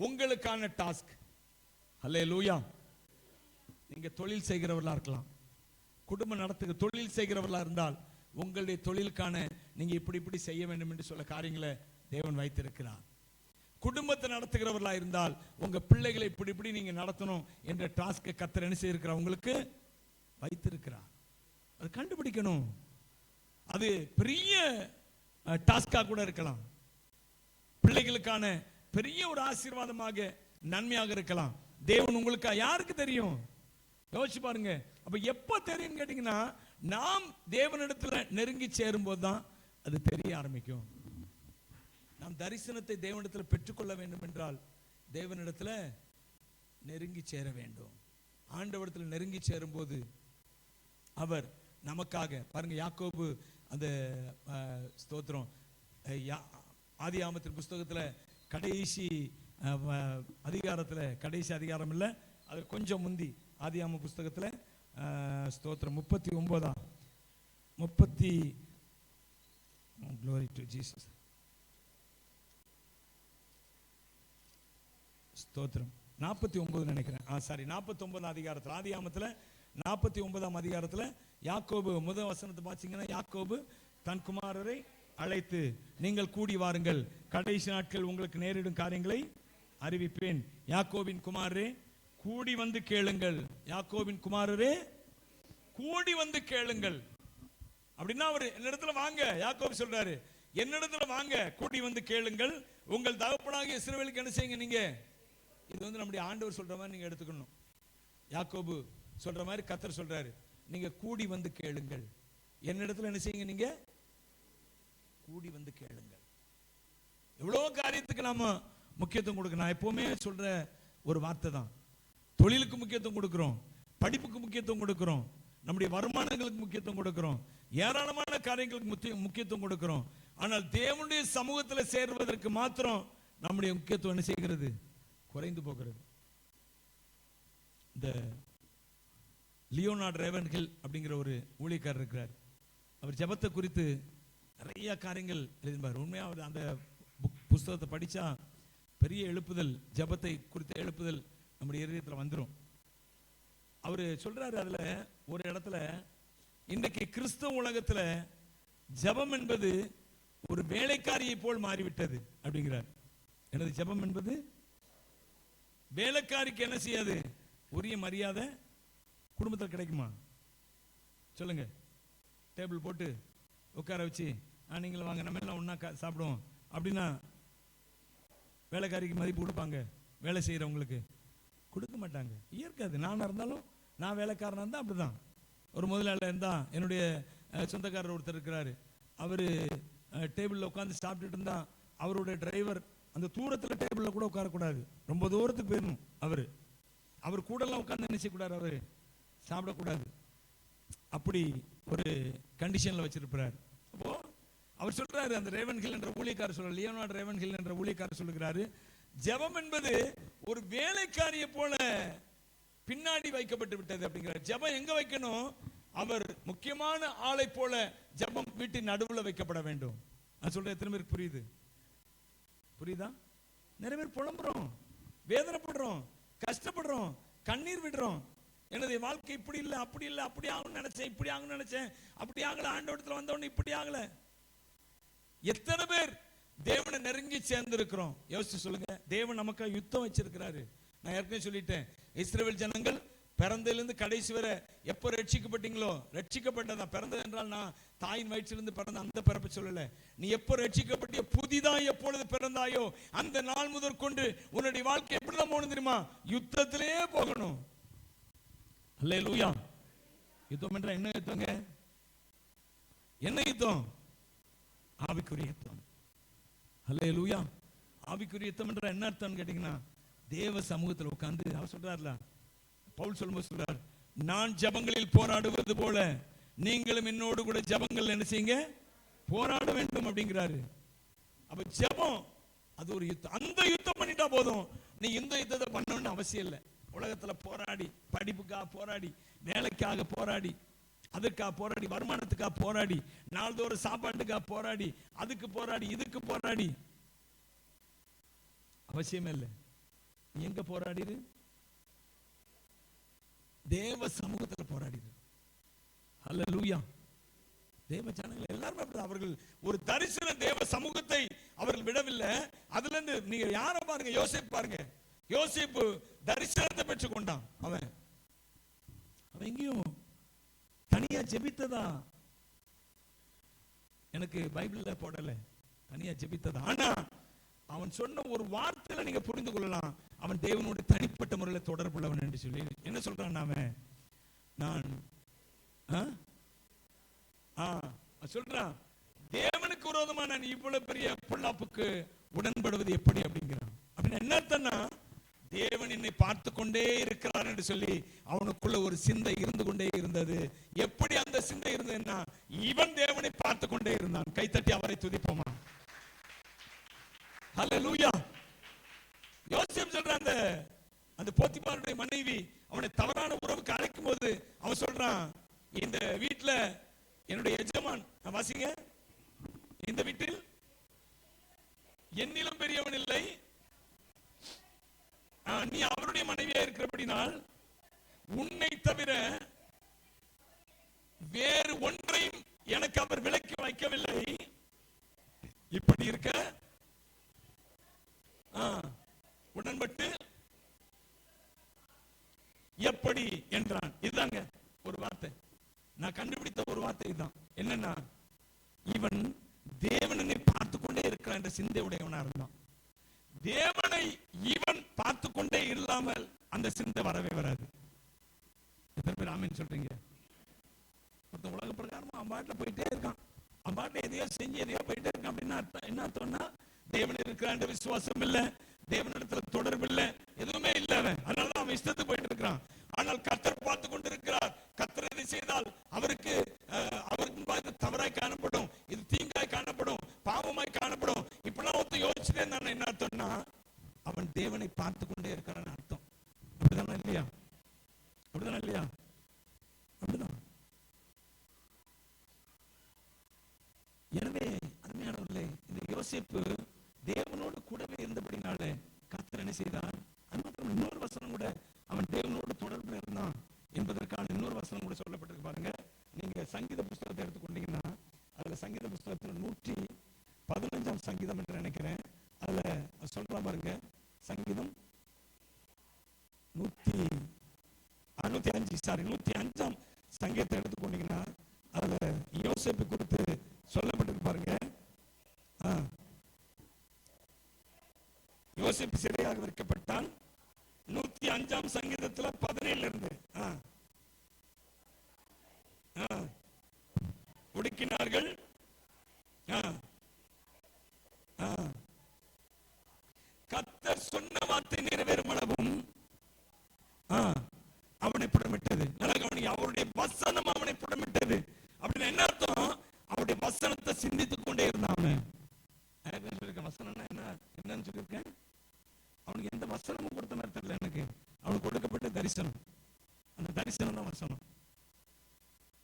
உங்களுக்கான டாஸ்க். அல்லேலூயா. நீங்க தொழில் செய்கிறவர்களா இருக்கலாம், குடும்ப நடத்துக தொழில் செய்கிறவர்களா இருந்தால் உங்களுடைய தொழிலுக்கான நீங்க இப்படி இப்படி செய்ய வேண்டும் என்று சொல்ல காரியங்களை தேவன் வைத்திருக்கிறார். குடும்பத்தை நடத்துகிறவர்களா இருந்தால் உங்க பிள்ளைகளை இப்படி இப்படி நீங்க நடத்தணும் என்ற டாஸ்கை கர்த்தர் என்ன செய்திருக்கிறார், உங்களுக்கு வைத்திருக்கிறார். அது கண்டுபிடிக்கணும். அது பெரிய டாஸ்கா கூட இருக்கலாம், பிள்ளைகளுக்கான பெரிய ஒரு ஆசீர்வாதமாக நன்மையாக இருக்கலாம். தேவன் உங்களுக்கு யாருக்கு தெரியும், யோசிச்சு பாருங்க. அப்ப எப்ப தெரியும் கேட்டீங்கன்னா, நாம் தேவனிடத்துல நெருங்கி சேரும் போதுதான் அது தெரிய ஆரம்பிக்கும். நாம் தரிசனத்தை தேவனிடத்துல பெற்றுக்கொள்ள வேண்டும் என்றால் தேவனிடத்துல நெருங்கி சேர வேண்டும். ஆண்டவரிடத்துல நெருங்கி சேரும் போது அவர் நமக்காக பாருங்க, யாக்கோபு அந்த ஸ்தோத்திரம் ஆதியாகமத்தின் புஸ்தகத்தில் கடைசி அதிகாரத்தில், கடைசி அதிகாரம் இல்லை, அது கொஞ்சம் முந்தி ஆதியாகம புஸ்தகத்தில் ஸ்தோத்திரம் 39 glory to Jesus ஸ்தோத்திரம் 49 நினைக்கிறேன், சாரி 49 அதிகாரத்தில், ஆதியாகமத்தில் 49 அதிகாரத்தில் யாக்கோபு முதல் வசனத்தை பார்த்தீங்கன்னா, யாக்கோபு தன் குமாரரை அழைத்து நீங்கள் கூடி வாருங்கள், கடைசி நாட்கள் உங்களுக்கு நேரிடும் காரியங்களை அறிவிப்பேன். யாக்கோபின் குமாரரே கூடி வந்து கேளுங்கள், யாக்கோபின் குமாரரே கூடி வந்து கேளுங்கள். அப்படின்னா அவர் என்னிடத்துல வாங்க, யாக்கோபு சொல்றாரு, என்னிடத்துல வாங்க, கூடி வந்து கேளுங்கள், உங்கள் தகப்பனாகிய இஸ்ரவேலுக்கு என்ன செய்யுங்க நீங்க. இது வந்து நம்முடைய ஆண்டவர் சொல்ற மாதிரி நீங்க எடுத்துக்கணும். யாக்கோபு சொல்ற மாதிரி கர்த்தர் சொல்றாரு, நீங்க கூடி வந்து கேளுங்கள், என்னிடத்துல என்ன செய்யுங்க நீங்க கூடி வந்து கேளுங்கள். எவ்வளவு காரியத்துக்கு நாம முக்கியத்துவம் கொடுக்கணும். நான் எப்பவுமே சொல்ற ஒரு வார்த்தை தான், தொழிலுக்கு முக்கியத்துவம் கொடுக்கிறோம், படிப்புக்கு முக்கியத்துவம் கொடுக்கிறோம், நம்முடைய வருமானங்களுக்கு முக்கியத்துவம் கொடுக்கிறோம், ஏராளமான காரியங்களுக்கு முக்கியத்துவம் கொடுக்கிறோம். ஆனால் தேவனுடைய சமூகத்தில் சேர்வதற்கு மாத்திரம் நம்முடைய முக்கியத்துவம் என்ன செய்கிறது, குறைந்து போகிறது. இந்த லியோனார்ட் ரேவன்ஹில் அப்படிங்கிற ஒரு ஊழியக்காரர் இருக்கிறார். அவர் ஜெபத்தை குறித்து நிறைய காரியங்கள் எழுதினார். உண்மையாக அவர் அந்த புஸ்தகத்தை படித்தா பெரிய எழுப்புதல், ஜெபத்தை குறித்த எழுப்புதல் நம்முடைய இதயத்தில் வந்துடும். அவர் சொல்றாரு அதுல ஒரு இடத்துல, இன்றைக்கு கிறிஸ்தவ உலகத்துல ஜெபம் என்பது ஒரு வேலைக்காரியை போல் மாறிவிட்டது அப்படிங்கிறார். எனது ஜெபம் என்பது வேலைக்காரிக்கு என்ன செய்யாது, உரிய மரியாதை குடும்பத்தில் கிடைக்குமா சொல்லுங்க. டேபிள் போட்டு உட்கார வச்சு நீங்களும் வாங்க நம்ம எல்லாம் ஒன்னா சாப்பிடுவோம் அப்படின்னா வேலைக்காரிக்கு மதிப்பு கொடுப்பாங்க? வேலை செய்யறவங்களுக்கு கொடுக்க மாட்டாங்க. இயற்காது. நானா இருந்தாலும், நான் வேலைக்காரனா இருந்தா அப்படிதான். ஒரு முதலாளியா இருந்தா, என்னுடைய சொந்தக்காரர் ஒருத்தர் இருக்கிறாரு, அவரு டேபிள்ல உட்காந்து சாப்பிட்டுட்டு இருந்தா, அவருடைய டிரைவர் அந்த தூரத்துல டேபிள்ல கூட உட்காரக்கூடாது, ரொம்ப தூரத்துக்கு போயிடணும். அவர் கூட எல்லாம் உட்கார்ந்து என்ன செய்யக்கூடாது, அவரு சாப்பிடக்கூடாது. அப்படி ஒரு கண்டிஷன்ல வச்சிருப்பாரு. அப்போ அவர் சொல்றாரு, அந்த ரேவன்ஹில் என்ற ஊழியக்காரர் சொல்ற, லியோனார்ட் ரேவன்ஹில் என்ற ஊழியக்காரர் சொல்லுகிறாரு, ஜெபம் என்பது ஒரு வேலைக்காரியை போல பின்னாடி வைக்கப்பட்டு விட்டது அப்படிங்கிறார். ஜெபம் எங்க வைக்கணும், அவர் முக்கியமான ஆளை போல ஜெபம் வீட்டின் நடுவில் வைக்கப்பட வேண்டும். நான் சொல்றேன், எத்தனை பேருக்கு புரியுது? புரியுதா? நிறைய பேர் புலம்புறோம், வேதனைப்படுறோம், கஷ்டப்படுறோம், கண்ணீர் விடுறோம். எனது வாழ்க்கை இப்படி இல்லை, அப்படி இல்லை, அப்படி ஆகணும்னு நினைச்சேன், இப்படி ஆகணும்னு நினைச்சேன், அப்படி ஆகல, ஆண்டவரத்துல வந்தவொடனே இப்படி ஆகல. எத்தனை பேர் தேவனை நெருங்கி சேர்ந்து இருக்கிறோம்? யோசிச்சு சொல்லுங்க. தேவன் நமக்கு யுத்தம் வச்சிருக்கிறாரு. நான் ஏற்கனவே சொல்லிட்டேன், இஸ்ரவேல் ஜனங்கள் பிறந்ததிலிருந்து கடைசி வரை எப்போ ரட்சிக்கப்பட்டீங்களோ, ரட்சிக்கப்பட்டதா, பிறந்தது என்றால் நான் தாயின் வயிற்றிலிருந்து பிறந்த அந்த பிறப்பு சொல்லல, நீ எப்போ ரட்சிக்கப்பட்டிய புதிதாக எப்பொழுது பிறந்தாயோ அந்த நாள் முதற் கொண்டு உன்னுடைய வாழ்க்கை எப்படிதான் போகணும் தெரியுமா? யுத்தத்திலே போகணும். அல்லேலூயா. யுத்தம் என்ற என்ன யுத்தங்க? என்ன யுத்தம்? ஆவிக்குரிய யுத்தம். அல்லேலூயா. ஆவிக்குரிய யுத்தம் என்ற என்ன அர்த்தம் கேட்டீங்கன்னா, தேவ சமூகத்தில் உட்கார்ந்து அவர் சொல்றாருல, பவுல் சொல்லும்போது சொல்றார், நான் ஜெபங்களில் போராடுவது போல நீங்களும் என்னோடு கூட ஜெபங்கள் என்ன செய்யுங்க, போராட வேண்டும் அப்படிங்கிறாரு. அப்ப ஜெபம் அது ஒரு யுத்தம். அந்த யுத்தம் பண்ணிட்டா போதும், நீ இந்த யுத்தத்தை பண்ணணும்னு அவசியம் இல்லை. உலகத்துல போராடி, படிப்புக்காக போராடி, வேலைக்காக போராடி, அதுக்காக போராடி, வருமானத்துக்காக போராடி, நாள்தோறும் சாப்பாட்டுக்காக போராடி, அதுக்கு போராடி, இதுக்கு போராடி அவசியமே இல்லை. எங்க போராடிடு? தேவ சமூகத்தில் போராடிடு. அல்லேலூயா. தேவ ஜனங்கள் எல்லாரும் அப்படிதான். அவர்கள் ஒரு தரிசன தேவ சமூகத்தை அவர்கள் விடவில்லை. அதுல இருந்து நீங்க யாரை பாருங்க, யோசேப்பு பாருங்க. யோசேப்பு தரிசனத்தை பெற்றுக் கொண்டான். அவன் எங்கேயும் தனியா ஜெபித்ததா எனக்கு பைபிள்ல போடல, தனியா ஜெபித்ததா. ஆனா அவன் சொன்ன ஒரு வார்த்தையில நீங்க புரிந்து கொள்ளலாம், அவன் தேவனோட தனிப்பட்ட முறையில் தொடர்புள்ளவன் என்று சொல்லி. என்ன சொல்றான் அவன்? நான் சொல்றான், தேவனுக்கு விரோதமா நான் இவ்வளவு பெரிய பொல்லாப்புக்கு உடன்படுவது எப்படி அப்படிங்கிறான். அப்படின்னு என்ன அர்த்தம்னா, தேவன் என்னை பார்த்து கொண்டே இருக்கிறார் என்று சொல்லி அவனுக்குள்ள ஒரு சிந்தை இருந்து கொண்டே இருந்தது. எப்படி அந்த சிந்தை இருந்ததுன்னா, இவன் தேவனை பார்த்து கொண்டே இருந்தான். கைத்தட்டி அவரை துதிப்போமா? ஹல்லேலூயா. யோசேப்பு சொல்றான், அந்த போத்திபாருடைய மனைவி அவனை தவறான உறவுக்கு அழைக்கும் போது அவன் சொல்றான், இந்த வீட்டுல என்னுடைய எஜமான், வாசிங்க, இந்த வீட்டில் என்னிலும் பெரியவன் இல்லை, நீ அவருடைய மனைவியா இருக்கிறபடினால் உன்னை தவிர வேறு ஒன்றையும் எனக்கு அவர் விலக்கி வைக்கவில்லை. இப்படி இருக்க உடன்பட்டு எப்படி என்றான். இதுதாங்க ஒரு வார்த்தை, நான் கண்டுபிடித்த ஒரு வார்த்தை இதுதான். என்னன்னா, இவன் தேவனை பார்த்து கொண்டே இருக்கிறான் என்ற சிந்தை உடையவனா இருந்தான். தேவனை இவன் பார்த்து கொண்டே இல்லாமல் அந்த சிந்தை வரவே வராது. எத்தனை பேர் ஆமென் சொல்றீங்க? உலக பிரகாரமா அம்பாட்டில் போயிட்டே இருக்கான், அம்பாட்டில் எதையோ செஞ்சு எதையோ போயிட்டே இருக்கான். அப்படின்னா என்ன அர்த்தம்னா, தேவன் இருக்கிறான் விசுவாசம் இல்லை, தேவனிடத்துல தொடர்பு இல்லை, எதுவுமே இல்லை. அதனால அவன் இஷ்டத்துக்கு போயிட்டு இருக்கிறான். ஆனால் கர்த்தர் பார்த்து கொண்டிருக்கிறார். கர்த்தர் எதை செய்தால் அவருக்கு தவறாய் காணப்படும், இது தீங்காய் காணப்படும், பாவமாய் காணப்படும். இப்பெல்லாம் ஒருத்தர் யோசிச்சுட்டே இருந்தான். என்ன அர்த்தம்னா, அவன் தேவனை பார்த்து கொண்டே இருக்கிறான் அர்த்தம். அப்படிதானே இல்லையா? அப்படிதானே இல்லையா? அப்படிதான். எனவே அருமையானவர்களே, இந்த யோசேப்பு தேவனோடு கூடவே இருந்தபடினாலே கர்த்தர் என்ன செய்தார்? அது மாத்திரம் இன்னொரு வசனம் கூட, அவன் தேவனோடு தொடர்பு இருந்தான் என்பதற்கான இன்னொரு வசனம் கூட சொல்லப்பட்டிருக்கு. பாருங்க, நீங்க சங்கீத புஸ்தகத்தை எடுத்துக்கொண்டீங்கன்னா, அதுல சங்கீத புஸ்தகத்தில் 115 சங்கீதம் என்று நினைக்கிறேன், அதுல சொல்ற பாருங்க, சங்கீதம் 105 சங்கீதத்தை எடுத்துக்கொண்டீங்கன்னா, அதுல யோசேப்பு குறித்து சொல்லப்பட்டிருக்கு பாருங்க. யோசேப்பு சிறையாக விற்கப்பட்டான். 105 சங்கீதத்துல 17 இருந்து ஒடுக்கினார்கள், கர்த்தர் சொன்ன வார்த்தை நிறைவேறும் அளவும் அவனை புடமிட்டது. அவருடைய வசனம் அவனை புடமிட்டது. அப்படின்னு என்ன அர்த்தம்? அவருடைய வசனத்தை சிந்தித்துக் கொண்டே இருந்தான். வசனம் என்னன்னு சொல்லியிருக்கேன். அவனுக்கு எந்த வசனமும் கொடுத்த மாதிரி தெரியல எனக்கு. அவனுக்கு கொடுக்கப்பட்ட தரிசனம், அந்த தரிசனம் தான் வசனம்.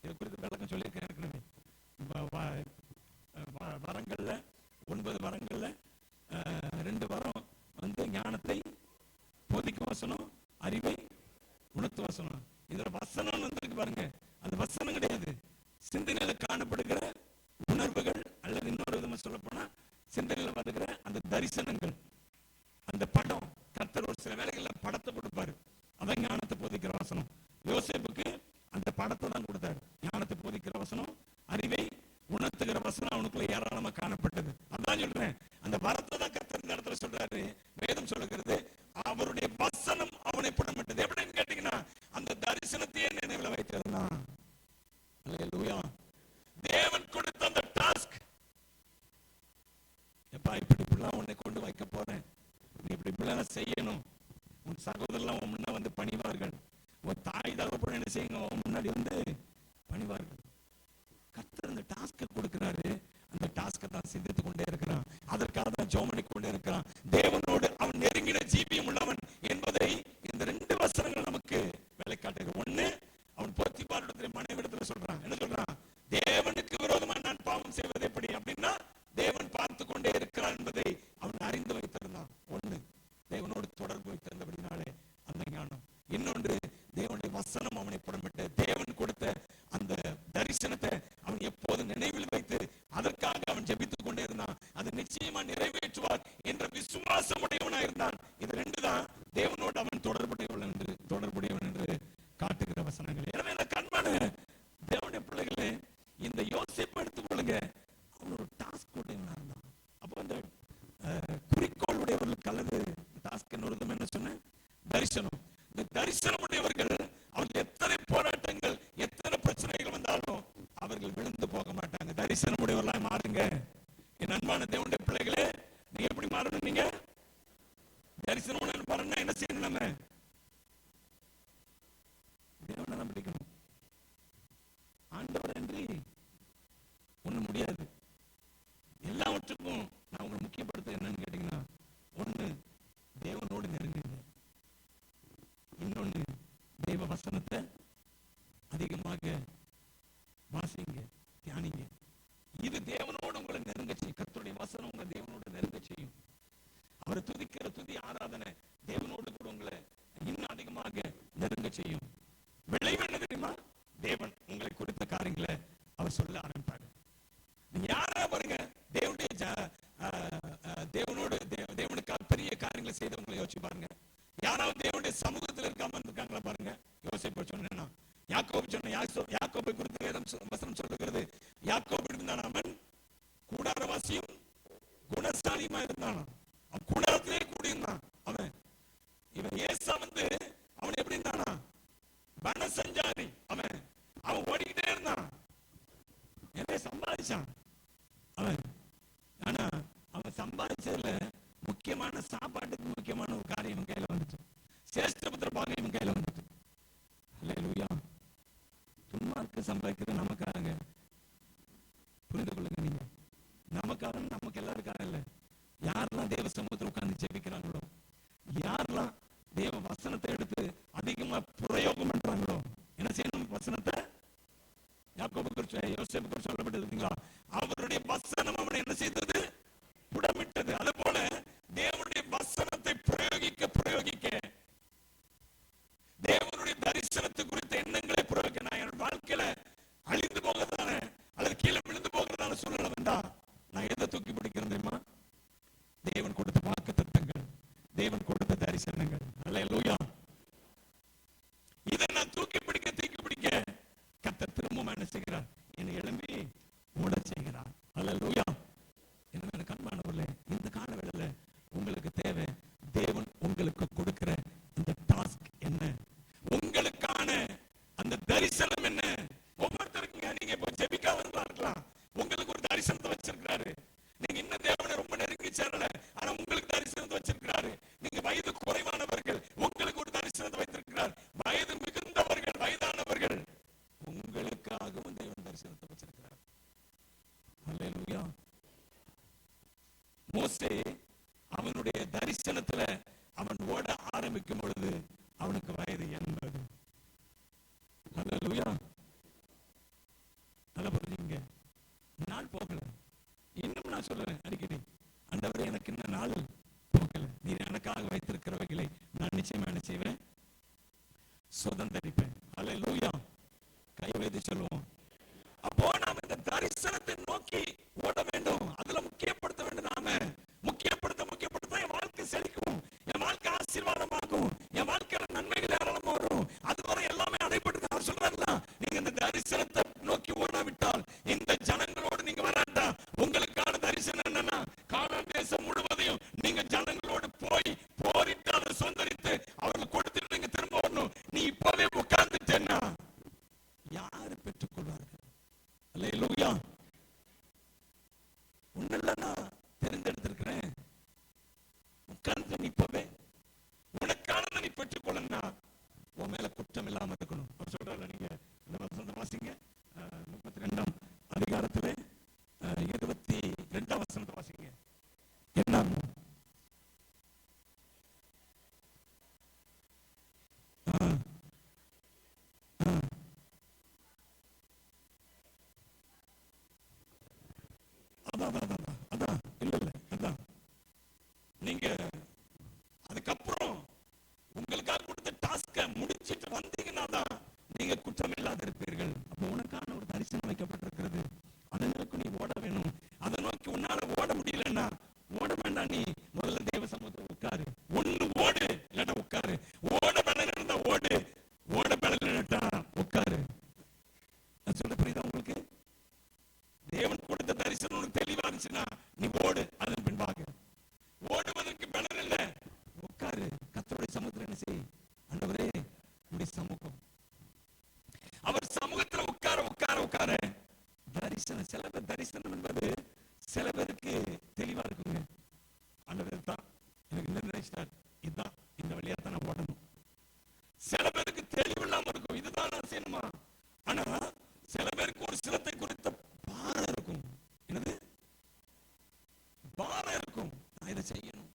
இதை குறித்து விளக்கம் சொல்லியிருக்கேன் ஏற்கனவே. வரங்கள்ல 9 வரங்கள்ல 2 வரம் ஞானத்தை போதிக்கும் வசனம், அறிவை உணர்த்து வசனம். இதுல வசனம் வந்திருக்கு பாருங்க, அது வசனம் கிடையாது, சிந்தனையில காணப்படுகிற உணர்வுகள், அல்லது இன்னொரு விதமா சொல்ல போனா சிந்தனையில வருகிற அந்த தரிசனங்கள், அந்த படம். கர்த்தர் ஒரு சில வேளைகள்ல படத்தை கொடுப்பாரு, அதான் ஞானத்தை போதிக்கிற வசனம். யோசேப்புக்கு அந்த படத்தை தான் கொடுத்தாரு. ஞானத்தை போதிக்கிற வசனம், அறிவை உணர்த்துகிற வசனம் அவனுக்குள்ள ஏராளமா காணப்பட்டது. அதான் சொல்றேன், அந்த வரத்தை தான் கர்த்தர் இந்த இடத்துல சொல்றாரு. வேதம் சொல்லுகிறது, அவருடைய வசனம் அவனை புடமிட்டது. எப்படின்னு கேட்டீங்கன்னா, அந்த தரிசனத்தையே நினைவுல வைத்திருந்தான். அல்லேலூயா. தேவன் கொடுத்த அந்த டாஸ்க், எப்பா இப்படிலாம் உன்னை கொண்டு வைக்க போறேன், நீ இப்படிலாம் செய்யணும். உன் சகோதரர்லாம் உன் முன்ன வந்து பணிவார்கள், உன் தாய் தகப்பன் என்ன செய்யுங்க, உன் முன்னாடி வந்து பணிவார்கள். கர்த்தர் அந்த டாஸ்கை கொடுக்கிறாரு. அந்த டாஸ்கை தான் சிந்தித்துக் கொண்டே இருக்கிறான். அதற்காக தான் ஜெபம் பண்ணி கொண்டே இருக்கிறான். தேவனோடு அவன் நெருங்கின ஜீவியம் உள்ளவன் என்பதை இந்த 2 வசனங்கள் நமக்கு வேலை காட்டுகிறது. ஒண்ணு, அவன் போத்திபாரிடத்தில் மனைவிடத்துல சொல்றான். என்ன சொல்றான்? தேவனுக்கு விரோதமா நான் பாவம் செய்வது எப்படி அப்படின்னா, தேவன் பார்த்து கொண்டே இருக்கிறான் என்பதை அவன் அறிந்து வைத்திருந்தான். ஒண்ணு, தேவனோடு தொடர்பு வைத்திருந்தபடினாலே அந்த ஞானம். இன்னொன்று, தேவனுடைய வசனம் அவனை புடமிட்டு, தேவன் கொடுத்த அந்த தரிசனத்தை அவன் எப்போது நினைவில் வைத்து அதற்காக அவன் ஜெபித்துக் கொண்டே இருந்தான். அதை நிச்சயமா நிறைவேற்றுவார் என்ற விசுவாசம் உடையவனாக இருந்தான். இது 2 தான் தேவனோடு அவன் தொடர்புடையவன் என்று காட்டுகிற வசனங்கள். எனவே இந்த கண்மான தேவனுடைய பிள்ளைகளே, இந்த யோசேப்பை எடுத்துக்கொள்ளுங்க, அவன் ஒரு டாஸ்க் உடையவனாக இருந்தான். அப்போ அந்த குறிக்கோள் உடையவர்களுக்கு அல்லது டாஸ்க் என்ன சொன்ன தரிசனம், இந்த தரிசனம் உடையவர்கள் அவர்கள் எத்தனை போராட்டங்கள், எத்தனை பிரச்சனைகள் வந்தாலும் அவர்கள் விழுந்து போக மாட்டாங்க. தரிசனம் உடையவர்களாய் மாறுங்க. என் அன்பான தேவனுடைய பிள்ளைகளே, நீங்க எப்படி மாறணும்? நீங்க தரிசனம் வரணும்னா என்ன செய்யணும்? நம்ம தேவனை தான் பிடிக்கணும். ஆண்டவர் என்று ஒண்ணு முடியாது. எல்லாவற்றுக்கும் நான் உங்களை முக்கியப்படுத்த என்னன்னு கேட்டீங்கன்னா, ஒண்ணு தேவனோடு நெருங்குங்க, இன்னொன்னு தேவ வசனத்தை அதிகமாக வாசிங்க, தியானிங்க. இது தேவனோடு உங்களை நெருங்க செய்யும். கர்த்தருடைய வசனம் உங்களை தேவனோடு நெருங்க செய்யும். அவரை துதிக்கிற துதி ஆராதனை தேவனோடு கூட உங்களை இன்னும் அதிகமாக நெருங்க செய்யும். விளைவு என்ன தெரியுமா? தேவன் உங்களை குறித்த காரியங்களை அவர் சொல்ல ஆரம்பிப்பாரு. நீங்க யாரா பாருங்க, தேவனுக்காக பெரிய காரியங்களை செய்தவங்களை யோசிச்சு பாருங்க. யாராவது தேவனுடைய சமூகத்தில் இருக்காம இருக்காங்களா பாருங்க. யோசிப்பு சொன்னா யாக்கோபு சொன்ன யாக்கோபை குறித்து வேதம் வசனம் சொல்லுகிறது, யாக்கோபு இருந்தான், அவன் கூடாரவாசியும் குணசாலியுமா இருந்தான். அவன் கூடாரத்திலே கூடியிருந்தான். அவன் இவன் ஏசா அவன் எப்படி இருந்தானா? வன சஞ்சாரி. அவன் ஓடிக்கிட்டே இருந்தான், நிறைய சம்பாதிச்சான் அவன். ஆனா அவன் சம்பாதிச்சதுல முக்கியமான சாப்பாட்டுக்கு முக்கியமான ஒரு காரியம் இவன் கையில வந்துச்சு. சேஷ்டபுத்திர பாகம் இவன் கையில வந்துச்சு. அல்லேலூயா. துன்மார்க்க சம்பாதிக்கிறது நமக்காக, புரிந்து கொள்ளுங்க. நீங்க நமக்காக, நமக்கு எல்லாருக்காக இல்ல. யாரெல்லாம் தேவ சமூகத்தில் உட்கார்ந்து ஜெபிக்கிறாங்களோ, யாரெல்லாம் தேவ வசனத்தை எடுத்து அதிகமா பிரயோகம் பண்றாங்களோ, என்ன செய்யணும்? வசனத்தை யாக்கோபு குறித்து யோசேப்பு குறித்து சொல்லப்பட்டிருக்கீங்களா? அவருடைய வசனம் அவனை என்ன செய்தது? புடமிட்டது. அது போல தேவனுடைய வசனத்தை பிரயோகிக்க பிரயோகிக்க தேவனுடைய தரிசனத்தை குறித்த எண்ணங்களை பிரயோகிக்க, நான் என் வாழ்க்கையில அழிந்து போகிறதான அல்லது கீழே விழுந்து போகிறதான சூழ்நிலை வந்தா நான் எதை தூக்கி பிடிக்கிறேன் தெரியுமா? தேவன் கொடுத்த வாக்குத்தத்தங்கள், தேவன் கொடுத்த தரிசனங்கள். அல்லேலூயா. இதை நான் தூக்கி பிடிக்க கர்த்தர் திரும்பவும் என்ன செய்கிறார்? என்னை எழும்பி ஓட செய்கிறார். அல்லேலூயா. என்ன கண்பானவர்களே, இந்த காலவேளையில உங்களுக்கு தேவை தேவன் உங்களுக்கு கொடுக்கிற இந்த டாஸ்க் என்ன, உங்களுக்கான அந்த தரிசனம் என்ன? ஒவ்வொருத்தருக்குங்க நீங்க இப்போ ஜெபிக்காம இருக்கலாம், உங்களுக்கு ஒரு தரிசனத்தை வச்சிருக்கிறாரு. நீங்க இன்னும் தேவனை ரொம்ப நெருங்கி சேரல, ஆனா உங்களுக்கு தரிசனத்தை வச்சிருக்கிறாரு. நீங்க வயது குறைவானவர்கள், உங்களுக்கு ஒரு தரிசனத்தை வைத்திருக்கிறார். வயது மிகுந்தவர்கள், வயதானவர்கள், உங்களுக்காகவும் தேவன் தரிசனத்தை வச்சிருக்கிறார். அல்லேலூயா. மோசே அவனுடைய தரிசனத்துல அவன் ஓட ஆரம்பிக்கும் பொழுது அவனுக்கு வயது 80. அல்லேலூயா. நல்லா புரிஞ்சுங்க. நாள் போகல. இன்னும் நான் சொல்றேன் அடிக்கடி, ஆண்டவரே எனக்கு இன்னும் நாள் போகல, நீர் எனக்காக வைத்திருக்கிறவைகளை நான் நிச்சயமா என்ன செய்வேன்? சுதந்தரிப்பேன். அல்லேலூயா. கை வைத்து சொல்லுவோம். அப்போ நாம் இந்த தரிசனத்தை நோக்கி ஓட வேண்டும். அதுல முக்கியப்படுத்த வேண்டும். நாம முக்கியப்படுத்த என் வாழ்க்கை செழிக்கும், என் வாழ்க்கை ஆசீர்வாதமாகும், என் வாழ்க்கையில நன்மைகள் ஏராளமா வரும். அதுவரை எல்லாமே அடைபட்டு அவர் சொல்றாருல, நீங்க இந்த தரிசனத்தை நோக்கி ஓடாவிட்டால், இந்த ஜனங்களோடு நீங்க வராட்டா, உங்களுக்கான தரிசனம் என்னன்னா, கானான் தேசம் முழுவதையும் நீங்க ஜனங்களோடு போய் போரிட்டு அதை சொந்தரித்து அவர்கள் கொடுத்துட்டு நீங்க திரும்ப வரணும். நீ இப்பவே உட்கார்ந்துட்டேன்னா யாரு பெற்றுக் கொள்வார்கள்? அல்லேலூயா. உன்னெல்லாம் நான் தெரிந்தெடுத்திருக்கிறேன். உட்கார்ந்து இப்பவே உனக்கான நீ பெற்றுக் கொள்ளனா, உன் மேல குற்றம் இல்லாம இருக்கணும். அவர் சொல்றாரு, நீங்க இந்த வசனத்தை வாசிங்க, 32ஆம் அதிகாரத்திலே 22ஆம் வசனத்தை வாசிங்க. என்ன நீங்க அதுக்கப்புறம் உங்களுக்காக கொடுத்த டாஸ்க முடிச்சிட்டு வந்தீங்கன்னா தான் நீங்க குற்றம் இல்லாத இருப்பீர்கள். அப்போ உனக்கான ஒரு தரிசனம் வைக்கப்பட்டிருக்கிறது. அதை நோக்கி நீ ஓட வேணும். அதை நோக்கி உன்னால ஓட முடியலன்னா ஓட வேண்டாம். நீ முதல்ல தேவ சமூகத்தில் உட்காரு. ஒண்ணு ஓடு, இல்லைன்னா உட்காரு. ஓட பலன் இருந்தா ஓடு, ஓட பலன் இல்லட்டா உட்காரு. நான் சொல்ல புரியுதா உங்களுக்கு? தேவன் கொடுத்த தரிசனம் உனக்கு தெளிவா இருந்துச்சுன்னா நீ ஓடு, அதன் பின்பாக. ஓடுவதற்கு பலன் இல்லை, உட்காரு. கர்த்தருடைய சமூகத்தில் என்ன செய்? ஆண்டவரே உடைய சமூகம், அவர் சமூகத்தில் உட்கார உட்கார உட்கார தரிசனம். சில பேர் தரிசனம் என்பது சில பேருக்கு தெளிவா இருக்குங்க. ஆண்டவர் தான் எனக்கு நிர்ணயிச்சார், இதுதான் இந்த செய்யணும்.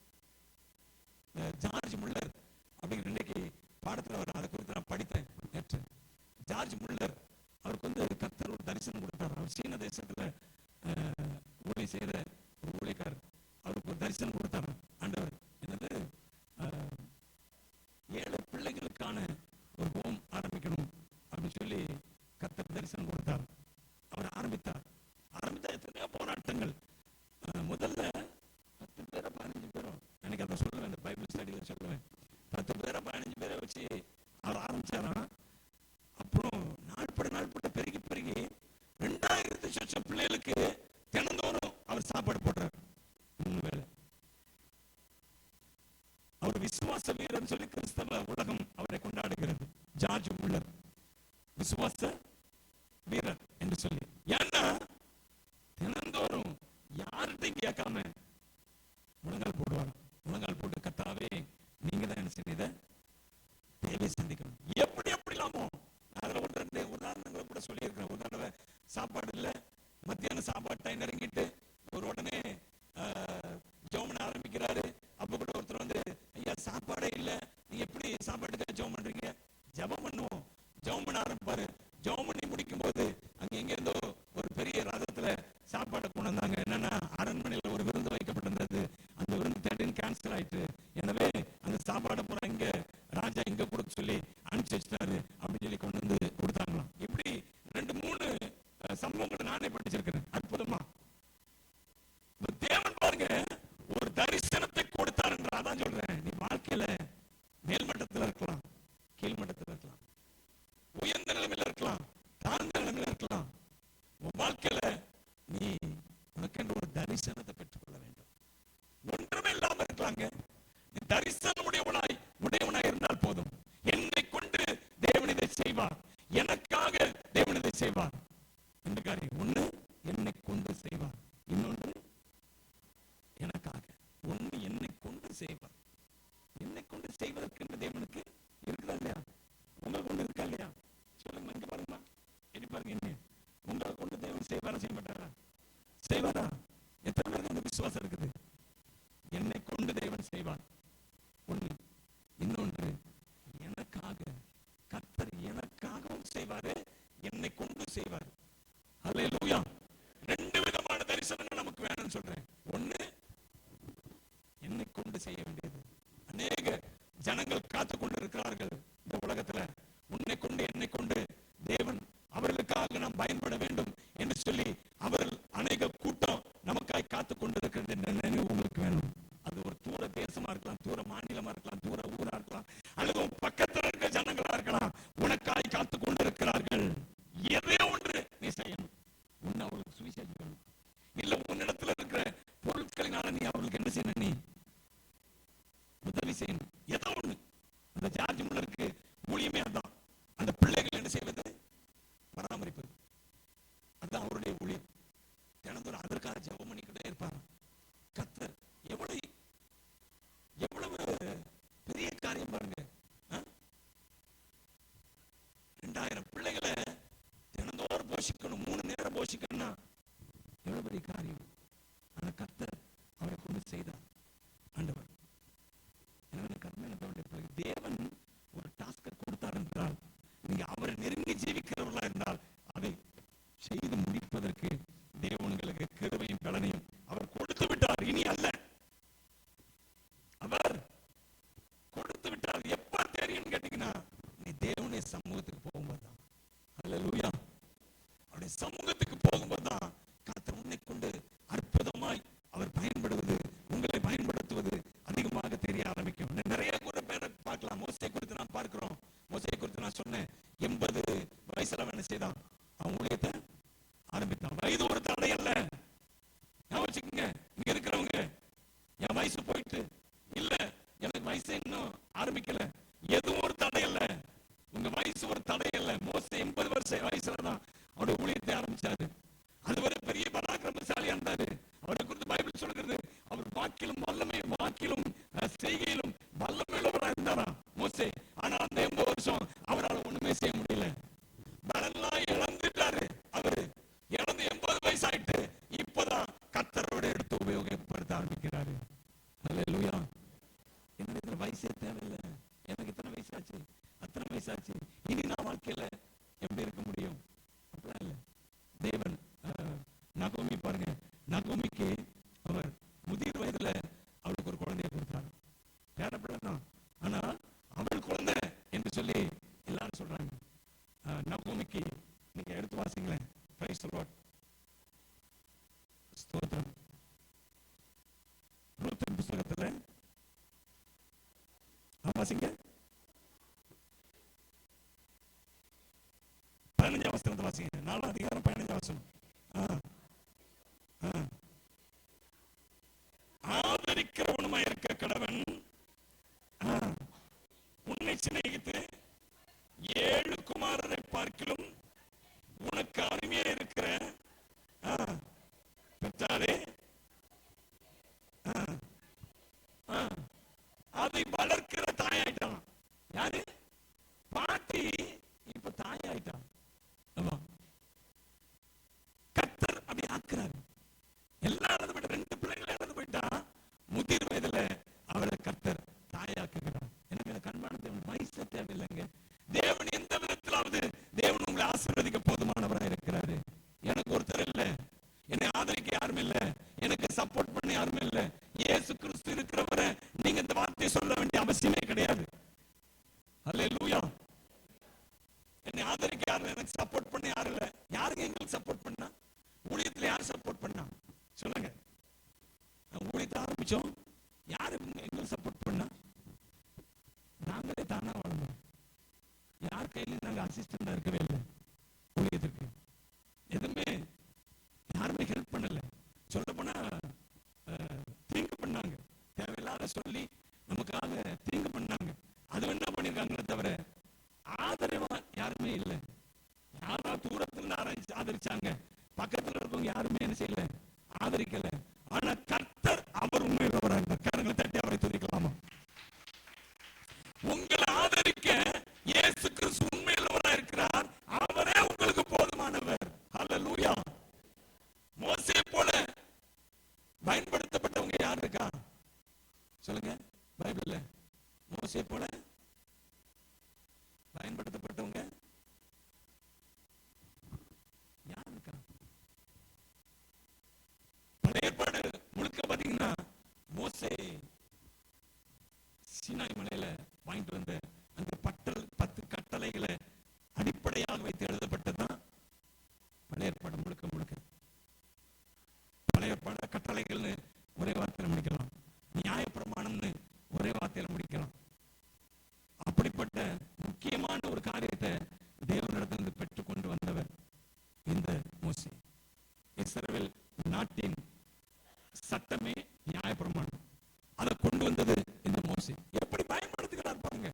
ஜார்ஜ் முல்லர் அப்படிங்கிற இன்னைக்கு பாடத்தில் வர, அதை குறித்து நான் படித்தேன் நேற்று. ஜார்ஜ் முல்லர் அவருக்கு கர்த்தர் ஒரு தரிசனம் கொடுத்தார். அவர் சீன தேசத்துல ஊழியம் செய்யற ஒரு ஊழியக்காரர். அவருக்கு ஒரு தரிசனம் கொடுத்தார் ஆண்டவர். என்னது, 7 பிள்ளைகளுக்கான ஒரு ஹோம் ஆரம்பிக்கணும் அப்படின்னு சொல்லி கர்த்தர் தரிசனம் கொடுத்தார். அவர் ஆரம்பித்தா எத்தனையோ போராட்டங்கள். முதல்ல 10 பேரோ 15 பேரோ, எனக்கு அதை சொல்லுவேன், இந்த பைபிள் ஸ்டடியில் சொல்லுவேன், 10 பேரோ 15 பேரை வச்சு அவர் ஆரம்பிச்சாராம். அப்புறம் நாள்பட பெருகி 2000 லட்சம் பிள்ளைகளுக்கு தினந்தோறும் அவர் சாப்பாடு போடுறார். 3 வேளை. அவர் விசுவாச வீரன் சொல்லி கிறிஸ்தவ உலகம் அவரை கொண்டாடுகிறது. ஜார்ஜ் முல்லர் விசுவாச வீரர் என்று சொல்லி. ஏன்னா தினந்தோறும் யார்கிட்டையும் கேட்காம முழங்கால் போடுவார். முழங்கால் போட்டு, கர்த்தாவே நீங்க தான் என்ன செய்த தேவை சந்திக்கணும். எப்படி இல்லாமோ அதுல 1-2 உதாரணங்களை கூட சொல்லியிருக்கிறேன். ஒரு தடவை சாப்பாடு இல்லை, மத்தியான சாப்பாடு டைம் நெருங்கிட்டு ஒரு உடனே ஜெபம் ஆரம்பிக்கிறாரு. அப்ப கூட ஒருத்தர் வந்து, ஐயா சாப்பாடே இல்லை, நீங்க எப்படி சாப்பாட்டுக்காக ஜெபம் பண்றீங்க? ஜெபம் பண்ணுவோம். ஜெபம் பண்ண ஆரம்பிப்பாரு. ஜெபம் பண்ணி முடிக்கும் போது அங்க எங்க இருந்தோ ஒரு பெரிய ரதத்துல சாப்பாடு கொண்டு வந்தாங்க. என்னன்னா, அரண்மனையில் ஒரு விருந்து வைக்கப்பட்டிருந்தது. அந்த விருந்து திடீர்னு கேன்சல் ஆயிட்டு. எனவே அந்த சாப்பாடை பூரா இங்க ராஜா இங்க கொடுக்க சொல்லி அனுப்பிச்சு வச்சிட்டாரு அப்படின்னு சொல்லி கொண்டு வந்து கொடுத்தாங்களாம். இப்படி 2-3 சம்பவங்களை நானே படிச்சிருக்கிறேன். அற்புதமா தேவன் பாருங்க ஒரு தரிசனத்தை கொடுத்தார் என்று. அதான் சொல்றேன், நீ வாழ்க்கையில மேல்மட்டத்தில் இருக்கலாம், கீழ்மட்டத்தில் இருக்கலாம், உயர்ந்த நிலைமையில இருக்கலாம், தாழ்ந்த நிலைமையில இருக்கலாம். உன் வாழ்க்கையில நீ உனக்கென்று ஒரு தரிசனத்தை பெற்றுக்கொள்ள வேண்டும். ஒன்றுமே இல்லாம இருக்கலாங்க, நீ தரிசனம் உடையவனாய் இருந்தால் போதும். என்னை கொண்டு தேவன் இதை செய்வார், எனக்காக தேவன் இதை செய்வார். இந்த காரியம் ஒண்ணு என்னை கொண்டு செய்வார், இன்னொன்று எனக்காக. ஒண்ணு என்னை கொண்டு செய்வார். என்னை கொண்டு செய்வதற்கு தேவனுக்கு இருக்குதா இல்லையா? உங்களை கொண்டு இருக்கா இல்லையா? சொல்லுங்க, இங்க பாருங்க, எடி பாருங்க. என்ன உங்களை கொண்டு தேவன் செய்வாரா செய்ய மாட்டாரா? செய்வாரா? எத்தனை பேருக்கு அந்த விசுவாசம் இருக்குது? என்னை கொண்டு தேவன் செய்வார். ஒண்ணு. இன்னொன்று எனக்காக, கர்த்தர் எனக்காகவும் செய்வாரு, என்னை கொண்டு செய்வார். அல்லேலூயா. 2 விதமான தரிசனங்கள் நமக்கு வேணும்னு சொல்றேன். ஒண்ணு என்னை கொண்டு செய்ய வேண்டியது. அநேக ஜனங்கள் காத்து கொண்டு இருக்கிறார்கள் இந்த உலகத்துல. உன்னை கொண்டு என்னை கொண்டு தேவன் அவர்களுக்காக நாம் பயன்பட வேண்டும் என்று சொல்லி அவர்கள் அநேக கூட்டம் நமக்காய் காத்து கொண்டு இருக்கிறது. நினைவு உங்களுக்கு வேணும். அது ஒரு தூர தேசமா இருக்கலாம், தூர மாநிலமா இருக்கலாம், தூர ஊரா இருக்கலாம், அல்லது பக்கத்தில் இருக்க ஜனங்களா இருக்கலாம். உனக்காய் காத்து கொண்டு இருக்கிறார்கள். எதையோ ஒன்று நீ செய்யணும். உன்னை அவர்களுக்கு சுவிசேஷிக்கணும். இல்ல உன்னிடத்துல இருக்கிற பொருட்களினால நீ அவர்களுக்கு என்ன செய்யணும்? நீ உதவி செய்யணும். ஏதோ ஒண்ணு. அந்த ஜார்ஜ் முல்லருக்கு ஊழியமே அதான். அந்த பிள்ளைகள் என்ன செய்வது? பராமரிப்பது. அதுதான் அவருடைய ஊழியம். தினந்தோறும் அதற்காக ஜெபம் பண்ணிக்கிட்டே இருப்பார். கர்த்தர் எவ்வளவு பெரிய காரியம் பாருங்க. 2000 பிள்ளைகளை தினந்தோறும் போஷிக்கணும், 3 நேரம் போஷிக்கணும்னா எவ்வளவு பெரிய காரியம். ஆனா கர்த்தர் அவரை கொண்டு செய்தார் ஆண்டவர். தேவன் ஒரு டாஸ்கை கொடுத்தார் என்றால், நீங்க அவரை நெருங்கி ஜீவிக்கிறவர்களா இருந்தால் அதை செய்து முடிப்பதற்கு தேவனுங்களுக்கு கிருபையும் பலனையும் அவர் கொடுத்து விட்டார். இனி அல்ல, அவர் கொடுத்து விட்டார். எப்ப தெரியும் கேட்டீங்கன்னா, நீ தேவனுடைய சமூகத்துக்கு போகும்போது தான். அல்லேலூயா. அவருடைய சமூகத்துக்கு போகும்போது தான் கர்த்தர் உன்னை கொண்டு அற்புதமாய் அவர் பயன்படுவது, உங்களை பயன்படுத்துவது அதிகமாக தெரிய ஆரம்பிக்கும். நிறைய பேரை பார்க்கலாம். மோசே குறித்து நான் பார்க்கிறோம். மோசே குறித்து நான் சொன்னேன், 80 வயசுல என்ன செய்தான்? அவன் ஊழியத்தை ஆரம்பித்தான். வயது ஒரு தடை அல்ல. யோசிச்சுங்க, இங்க இருக்கிறவங்க, என் வயசு போயிட்டு இல்ல, எனக்கு வயசு இன்னும் ஆரம்பிக்கல, எதுவும் ஒரு தடை அல்ல. உங்க வயசு ஒரு தடை அல்ல. மோசே 80 வயசுலதான் அவருடைய ஊழியத்தை ஆரம்பிச்சாரு. அதுவரை பெரிய பராக்கிரமசாலியா இருந்தாரு. அவரை குறித்து பைபிள் சொல்கிறது, அவர் வாக்கிலும் வாக்கிலும் செய்கையிலும் வல்லமையுள்ளவராக இருந்தாரா மோசே. ஆனா அந்த 80 வருஷம் அவரால் ஒண்ணுமே செய்ய முடியல. பலெல்லாம் இழந்துட்டாரு. அவரு இழந்து 80 வயசு ஆயிட்டு இப்பதான் கர்த்தரோட எடுத்து உபயோகப்படுத்த ஆரம்பிக்கிறாரு. வயசே தேவையில்லை, எனக்கு இத்தனை வயசாச்சு, அத்தனை வயசாச்சு, இனி நான் வாழ்க்கையில எப்படி இருக்க முடியும்? அப்படிலாம் இல்லை. தேவன் நகோமி பாருங்க, நகோமிக்கு அவர் முதிர் வயதுல அவளுக்கு ஒரு குழந்தைய கொடுத்தார். பேரப்பிள்ளை தான், ஆனா அவள் குழந்தை என்று சொல்லி எல்லாரும் சொல்றாங்க. நகோமிக்கு நீங்க எடுத்து வாசிங்களேன். Praise the Lord. ஸ்தோத்திரம். ரூத்தின் புத்தகத்துல வாசிங்க 15 வசனத்தை வாசிங்க. 4 அதிகாரம் 15 வசனம். ஆதரிக்கிறவனுமா இருக்க கடவன், உன்னை சிநேகித்து 7 குமாரரை பார்க்கிலும் உனக்கு அருமையா இருக்கிற பெற்றாரே, அதை வளர்க்கிற தாயாயிட்டான். யாரு? பாட்டி இப்ப தாயாயிட்டான். கர்த்தர் அப்படி ஆக்குறாரு. எல்லா இடத்துல போயிட்டு 2 பிள்ளைகள் இடத்துல போயிட்டா முதிர் வயதுல அவளை கர்த்தர் தாயாக்குகிறார். எனக்கு கண்பான தேவன் வயசு தேவையில்லைங்க. தேவன் எந்த விதத்திலாவது தேவன் உங்களை ஆசீர்வதிக்க போதுமானவராக இருக்கிறாரு. எனக்கு ஒருத்தர் இல்லை, என்னை ஆதரிக்க யாரும் இல்லை, எனக்கு சப்போர்ட் பண்ண யாரும் இல்லை. இயேசு கிறிஸ்து இருக்கிறவரை நீங்க இந்த வார்த்தையை சொல்ல வேண்டிய அவசியமே கிடையாது. அல்லேலூயா. என்னை ஆதரிக்க யாரும், எனக்கு சப்போர்ட் பண்ண யாரும் இல்லை. யாருக்கு எங்களுக்கு சப்போர்ட் பண்ணா? ஊழியத்துல யார் சப்போர்ட் பண்ணா சொல்லுங்க. ஊழியத்தை ஆரம்பிச்சோம், யாரு எங்களுக்கு சப்போர்ட் பண்ணா? நாங்களே தானா வளர்ந்தோம். யார் கையிலும் நாங்க அசிஸ்டண்டா இருக்கவே இல்லை. ஊழியத்திற்கு எதுவுமே யாருமே ஹெல்ப் பண்ணல. சொல்ல போனா தீங்கு பண்ணாங்க, தேவையில்லாத சொல்லி நமக்காக தீங்கு பண்ணாங்க. அது என்ன பண்ணிருக்காங்களே தவிர ஆதரவா யாருமே இல்லை. யாரா தூரத்துல ஆதரிச்சாங்க, பக்கத்துல இருக்கவங்க யாருமே என்ன செய்யல, ஆதரிக்கல. ஆனா கர்த்தர் அவர் உண்மையுள்ளவராக இருந்தார். கரங்களை தட்டி அவரை துதிக்கலாமா? உங்களை ஆதரிக்க இயேசு கிறிஸ்து உண்மையுள்ளவராக இருக்கிறார். அவரே உங்களுக்கு போதுமானவர். ஹல்லேலூயா. மோசே போல பயன்படுத்தப்பட்டவங்க யார் இருக்கா சொல்லுங்க பைபிள்ல? மோசே போல பயன்படுத்தப்பட்டவங்க யார் இருக்கா? பழைய ஏற்பாடு முழுக்க பாத்தீங்கன்னா மோசே சீனாய் மலையில வாங்கிட்டு வந்த அந்த 10 கட்டளைகளை அடிப்படையாக வைத்து எழுதப்பட்டதுதான் பழைய ஏற்பாடு முழுக்க முழுக்க. பழைய ஏற்பாடு கட்டளைகள்னு ஒரே வார்த்தையில முடிக்கலாம், நியாயப்பிரமாணம்னு ஒரே வார்த்தையில முடிக்கலாம். அப்படிப்பட்ட முக்கியமான ஒரு காரியத்தை தேவனிடத்திலிருந்து பெற்றுக் கொண்டு வந்தவர் இந்த மோசே. இஸ்ரவேல் நாட்டின் சட்டமே நியாயப்பிரமாணம். அதை கொண்டு வந்தது இந்த மோசே. எப்படி பயன்படுத்துகிறார் பாருங்க.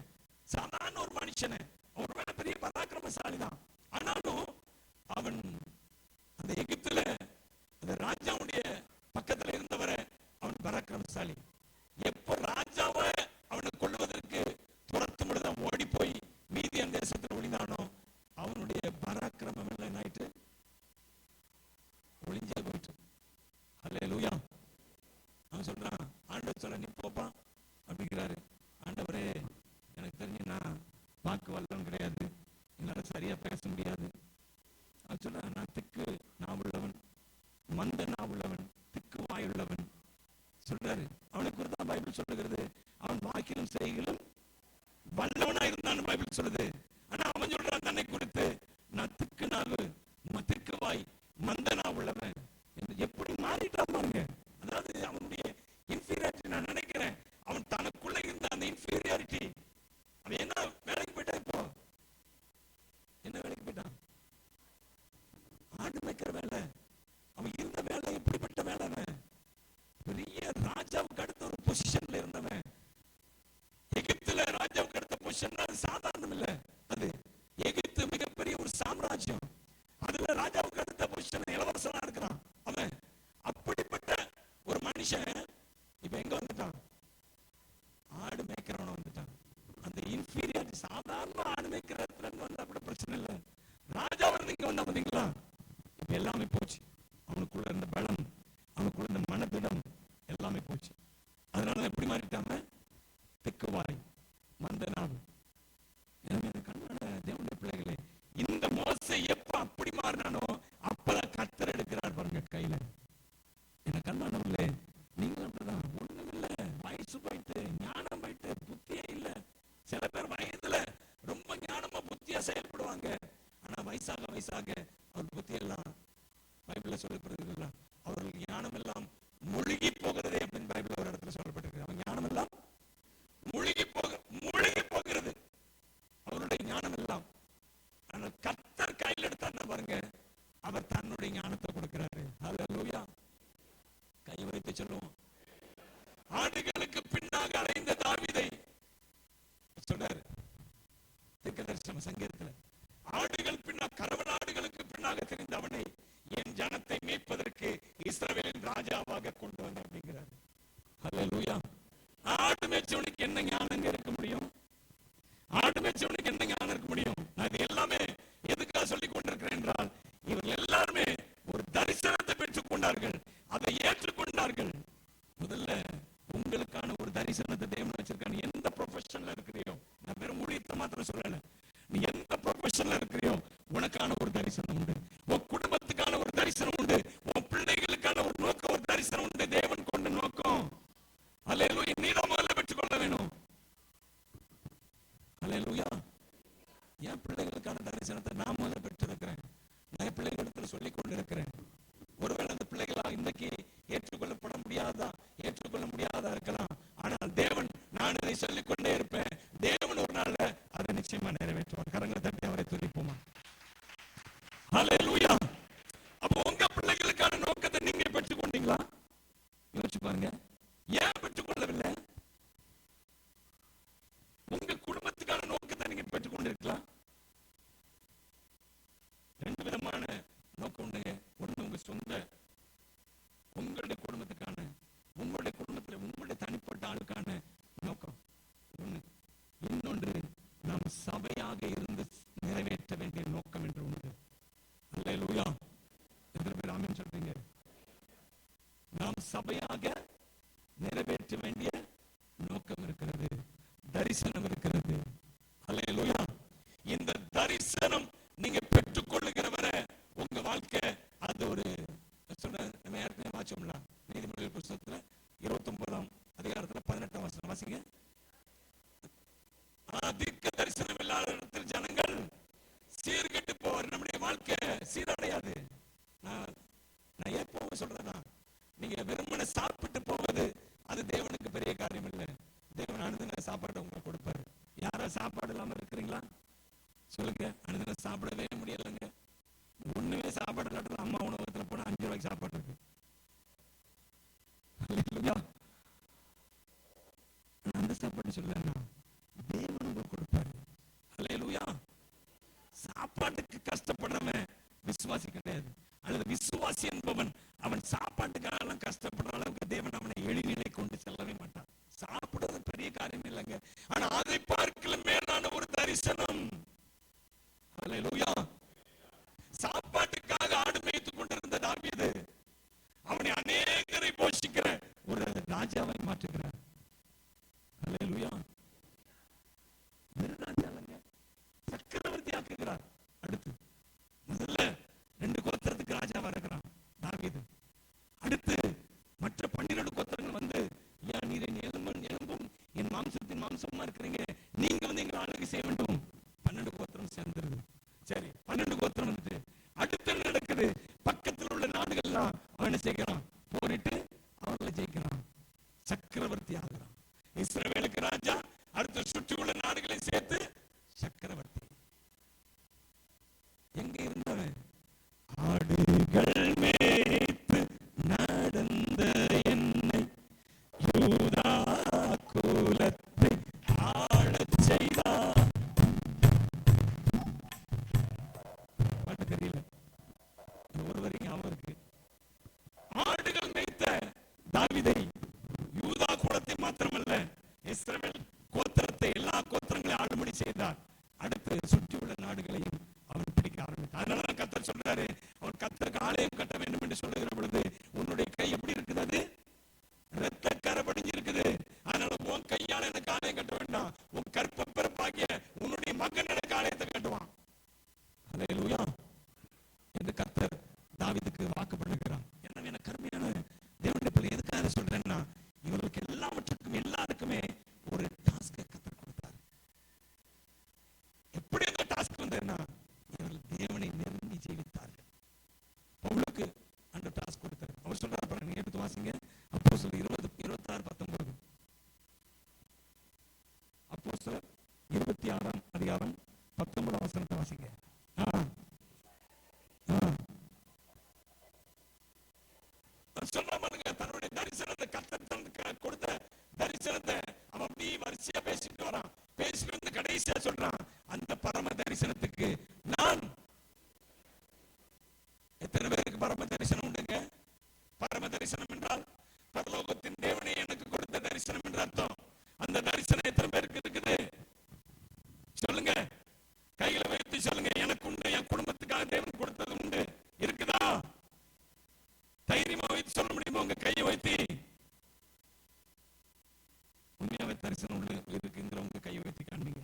சாதாரண ஒரு மனுஷனை, ஒரு வேலை பெரிய பராக்கிரமசாலி தான், ஆனாலும் அவன் அந்த எகிப்துல அந்த ராஜாவுடைய பக்கத்துல இருந்தவரை அவன் பராக்கிரமசாலி. எப்ப ராஜாவை அவனை கொள்வதற்கு துரத்தும் பொழுது அவன் ஓடி போய் மீதியான் தேசத்தில் ஒளிந்தானோ அவனுடைய பராக்கிரமம் எல்லாம் என்ன ஆயிட்டு? ஒளிஞ்சே போயிட்டு. அல்லேலூயா. அவன் சொல்றான், ஆண்டவர் சொல்ல நீ போப்பா அப்படிங்கிறாரு. ஆண்டவரே எனக்கு தெரிஞ்சு நான் வாக்கு வல்லவன் கிடையாது, என்னால சரியா பேச முடியாது. அவன் சொல்ற நான் திக்கு நான் உள்ளவன், மந்த நான் உள்ளவன், திக்கு வாயுள்ளவன் சொல்றாரு. அவனுக்கு தான் பைபிள் சொல்லுகிறது அவன் வாக்கிலும் செய்களும் வல்லவனா இருந்தான்னு பைபிள் சொல்லுது. ஆனா அவன் சொல்றான் தன்னை குறித்து நான் திக்கு நாவு, திக்கு வாய், மந்த நான் உள்ளவன். எப்படி மாறிட்டான் பாருங்க. அதாவது அவனுடைய இன்ஃபீரியாரிட்டி நான் நினைக்கிறேன், அவன் தனக்குள்ள இருந்த அந்த இன்ஃபீரியாரிட்டி அவன் என்ன வேலைக்கு போயிட்டான்? இப்போ என்ன வேலைக்கு போயிட்டான்? ஆடு மேய்க்கிற வேலை. அவன் இருந்த வேலை எப்படிப்பட்ட வேலை? பெரிய ராஜாவுக்கு அடுத்த ஒரு பொசிஷன்ல இருந்தவன். எகிப்துல ராஜாவுக்கு அடுத்த பொசிஷன் அது சாதாரணம் இல்ல. அது எகிப்து மிகப்பெரிய ஒரு சாம்ராஜ்யம். அதுல ராஜாவுக்கு அடுத்த பொசிஷன் இளவரசனா இருக்கிறான் அவன். அப்படிப்பட்ட ஒரு மனுஷன் இப்ப எங்க வந்துட்டான்? ஆடு மேய்க்கிறவன வந்துட்டான். அந்த இன்ஃபீரியாரிட்டி சாதாரண ஆடு மேய்க்கிற இடத்துல இருந்து வந்தா கூட பிரச்சனை இல்லை. ராஜாவை நீங்க வந்தா பாத்தீங்களா, இப்ப எல்லாமே போச்சு. அவனுக்குள்ள இருந்த பலம், அவனுக்குள்ள இருந்த மனதிடம் எல்லாமே போச்சு. அதனால எப்படி மாறிட்டாங்க? திக்குவாய், மந்தனாம். எனவே கண்ணான தேவனுடைய பிள்ளைகளே, இந்த மோசே எப்ப அப்படி மாறினானோ அப்பதான் கர்த்தர் எடுக்கிறார் பாருங்க கையில. என்ன கண்ணானவர்களே, நீங்க அப்படிதான். ஒண்ணுமில்ல, வயசு போயிட்டு, ஞானம் போயிட்டு, புத்தியே இல்ல. சில பேர் வயதுல ரொம்ப ஞானமா புத்தியா செயல்படுவாங்க. ஆனா வயசாக வயசாக அவர் புத்தியெல்லாம் பைபிள்ல சொல்லப்படுகிறது, அவர்கள் ஞானம் எல்லாம் முழுகி போகிறது அப்படின்னு பைபிள் ஒரு இடத்துல சொல்லப்பட்டிருக்கு. அவன் ஞானம் எல்லாம் முழுகி போகிறது, அவருடைய ஞானம் எல்லாம். ஆனால் கர்த்தர் கையில் எடுத்தார் பாருங்க, அவர் தன்னுடைய ஞானத்தை கொடுக்கிறாரு. ஹல்லேலூயா. கை வைத்து சொல்லுவோம். ஆடுகளுக்கு பின்னாக அலைந்த தாவீதை சொல்றாரு தீர்க்கதரிசன சங்கீதத்துல, ஆடுகள் பின்னாக, கரவனாடுகளுக்கு பின்னாக தெரிந்த அவனை என் ஜனத்தை மேய்ப்பதற்கு இஸ்ரவேலின் ராஜாவாக கொண்டு வந்த அப்படிங்கிறார். ஹல்லேலூயா. ஆடு மேய்ச்சவனுக்கு என்ன ஞானம் இருக்க முடியும்? ஆடு மேய்ச்சவனுக்கு என்ன ஞானம் இருக்க முடியும்? நான் இது எல்லாமே எதுக்காக சொல்லிக் கொண்டிருக்கிறேன் என்றால், இவர்கள் எல்லாருமே ஒரு தரிசனத்தை பெற்றுக் கொண்டார்கள், அதை ஏற்றுக்கொண்டார்கள். முதல்ல உங்களுக்கான ஒரு தரிசனத்தை தேவன் வச்சிருக்காங்க. எந்த ப்ரொஃபஷன்ல இருக்கிறியோ, நான் வெறும் ஊழியத்தை மாத்திரம் சொல்லல, நீ எந்த ப்ரொஃபஷன்ல இருக்கிறியோ உனக்கான ஒரு தரிசனம் உண்டு, உன் குடும்பத்துக்கான ஒரு தரிசனம் உண்டு, உன் பிள்ளைகளுக்கான ஒரு நோக்கம், ஒரு தரிசனம் உண்டு. தேவன் கொண்ட நோக்கம். அல்லேலூயா. நீ தான் முதல்ல பெற்றுக்கொள்ள வேணும். அல்லேலூயா. என் பிள்ளைகளுக்கான தரிசனத்தை நான் முதல்ல பெற்றிருக்கிறேன். நான் என் பிள்ளைகளிடத்துல சொல்லிக் கொண்டிருக்கிறேன். ஒருவேளை அந்த பிள்ளைகளா இன்னைக்கு ஏற்றுக்கொள்ளப்பட முடியாதா இருக்கலாம். ஆனால் தேவன், நான் இதை சொல்லிக் கொண்டே இருப்பேன். தேவன் ஒரு நாள்ல அதை நிச்சயமா நிறைவேற்றுவார். கரங்களை தட்டி அவரை துதிப்போமா? ஹல்லேலூயா. அப்போ உங்க பிள்ளைகளுக்கான நோக்கத்தை நீங்க பெற்றுக் கொண்டீங்களா? யோசிச்சு பாருங்க. ஏன் பெற்றுக் கொள்ளவில்லை? உங்க குடும்பத்துக்கான நோக்கத்தை நீங்க பெற்றுக் கொண்டிருக்கலாம். ரெண்டு விதமான நோக்கம் உண்டுங்க. ஒண்ணு உங்க சொந்த, உங்களுடைய குடும்பத்துக்கான, உங்களுடைய குடும்பத்தில் உங்களுடைய தனிப்பட்ட ஆளுக்கான நோக்கம் ஒண்ணு. இன்னொன்று, நாம் சபையாக இருந்து நிறைவேற்ற வேண்டிய நோக்கம் என்று உண்டு. அல்லேலூயா. எத்தனை பேர் ஆமென் சொல்றீங்க? நாம் சபையாக நிறைவேற்ற வேண்டிய நோக்கம் இருக்கிறது, தரிசனம் இருக்கிறது. அல்லேலூயா. இந்த தரிசனம் நீங்க பெற்றுக் கொள்ளுகிற வரை உங்க வாழ்க்கை அது ஒரு சொன்ன, நம்ம ஏற்கனவே வாச்சோம்ல நீதிமொழிகள் புத்தகத்துல 29ஆம் அதிகாரத்துல 18ஆம் வசனம் வாசிங்க. தீர்க்க தரிசனம் இல்லாத இடத்தில் ஜனங்கள் சீர்கெட்டு போவார். நம்முடைய வாழ்க்கை சீரடையாது. நான் எப்பவும் சொல்றேன்னா, நீங்க வெறுமனே சாப்பிட்டு போவது அது தேவனுக்கு பெரிய காரியம் இல்லை. தேவன் அனுதின சாப்பாடு உங்களுக்கு கொடுப்பாரு. யாரா சாப்பாடு இல்லாம இருக்கிறீங்களா? சொல்லுங்க. அனுதின சாப்பிடவே முடியலைங்க. ஒண்ணுமே சாப்பாடு இல்லாட்டது அம்மா உணவகத்துல போனா 5 ரூபாய்க்கு சாப்பாடு இருக்கு. அந்த சாப்பாடு சொல்லலன்னா தேவன் உங்களுக்கு கொடுப்பாரு. அல்லேலூயா. சாப்பாட்டுக்கு கஷ்டப்படுறவன் விசுவாசி கிடையாது. அல்லது விசுவாசி என்பவன் அவன் சாப்பாட்டுக்காக கஷ்டப்படுற அளவுக்கு தேவன் அவனை எளிநிலை கொண்டு செல்லவே மாட்டான். சாப்பிடுறது பெரிய காரியம் இல்லைங்க. ஆனா அதை பார்க்கல மேலான ஒரு தரிசனம். அல்லேலூயா. சாப்பாட்டுக்காக ஆடு மேய்த்துக் கொண்டிருந்த தாவீது அவனை அநேகரை போஷிக்கிற ஒரு ராஜாவை மாற்றுகிறார். அல்லேலூயா. சக்கரவர்த்தி ஆக்குகிறார். அடுத்து முதல்ல 2 கோத்திரத்துக்கு ராஜாவா இருக்கிறான் தாவீது. அடுத்து மற்ற 12 கோத்திரங்கள் வந்து, ஏன் நீர் என் எலும்பும் என் மாம்சத்தின் மாம்சமா இருக்கிறீங்க, நீங்க வந்து எங்களை ஆளுகை செய்ய வேண்டும். 12 கோத்திரம் சேர்ந்துருது. சரி, 12 கோத்திரம் வந்துட்டு அடுத்து நடக்குது. பக்கத்தில் உள்ள நாடுகள்லாம் அவனை செய்கிறான், போரிட்டு அவர்களை ஜெயிக்கிறான், சக்கரவர்த்தி ஆகிறான். இஸ்ரவேலுக்கு ராஜா, அடுத்த சுற்றி உள்ள நாடுகளை சேர்த்து சக்கரவர்த்தி. எங்க இருந்தவன்? ஆடுகள் மேய்த்து நடந்த என்னை யூதா குலத்தை ஆளச் செய்தார். பாட்டு தெரியல, ஒரு வரைக்கும் ஞாபகம் இருக்கு. ஆடுகள் மேய்த்த தாவீதை யூதா குலத்தை மாத்திரமல்ல, இஸ்ரவேல் கோத்திரத்தை, எல்லா கோத்திரங்களையும் ஆளும்படி செய்தார். அடுத்து சுற்றியுள்ள நாடுகளையும் அவன் பிடிக்க ஆரம்பித்தார். அதனால கர்த்தர் சொல்றாரு, அவன் கர்த்தருக்கு ஆலயம் கட்ட வேண்டும் என்று சொல்லுகிற பொழுது உன்னுடைய கை எப்படி இருக்குது? அது இரத்த கரை படிஞ்சு இருக்குது. அதனால உன் கையால எனக்கு ஆலயம் கற்ப பிறப்பாகிய உன்னுடைய மகன் எனக்கு ஆலயத்தை கட்டுவான். அல்லேலூயா என்று கர்த்தர் தாவீதுக்கு வாக்கு பண்ணுகிறார். எனவே எனக்கு கருமையான தேவனுடைய பிள்ளை, எதுக்காக சொல்றேன்னா, இவர்களுக்கு எல்லாருக்குமே ஒரு டாஸ்கை கர்த்தர் கொடுத்தார். எப்படி அந்த டாஸ்க் வந்ததுன்னா, இவர்கள் தேவனை நெருங்கி ஜீவித்தார்கள். பவுலுக்கு அந்த டாஸ்க் கொடுத்தார். அவர் சொல்றாரு பாருங்க, நீங்க எடுத்து வாசிங்க. அப்போஸ்தலர் 20:26-19. அப்போஸ்தலர் 26ஆம் அதிகாரம் 19ஆம் வசனத்தை வாசிங்க. சொல்ற பாருங்க, தன்னுடைய தரிசனத்தை கர்த்தர் கொடுத்த தரிசனத்தை அவன் அப்படியே வரிசையா பேசிட்டு வரான். பேசிட்டு வந்து கடைசியா சொல்றான், அந்த பரம தரிசனத்துக்கு நான். எத்தனை பேருக்கு பரம தரிசனம் உண்டுங்க? பரம தரிசனம் என்றால் பரலோகத்தின் தேவனே எனக்கு கொடுத்த தரிசனம் என்ற அர்த்தம். அந்த தரிசனம் எத்தனை பேருக்கு இருக்குது? சொல்லுங்க, கையில வைத்து சொல்லுங்க. எனக்கு உண்டு, என் குடும்பத்துக்காக தேவன் கொடுத்தது உண்டு. இருக்குதா? தைரியமா வைத்து சொல்ல முடியுமா? உங்க கையை வைத்து உண்மையாவே தரிசனம் இருக்குங்கிறவங்க கையை வைத்து காண்பீங்க.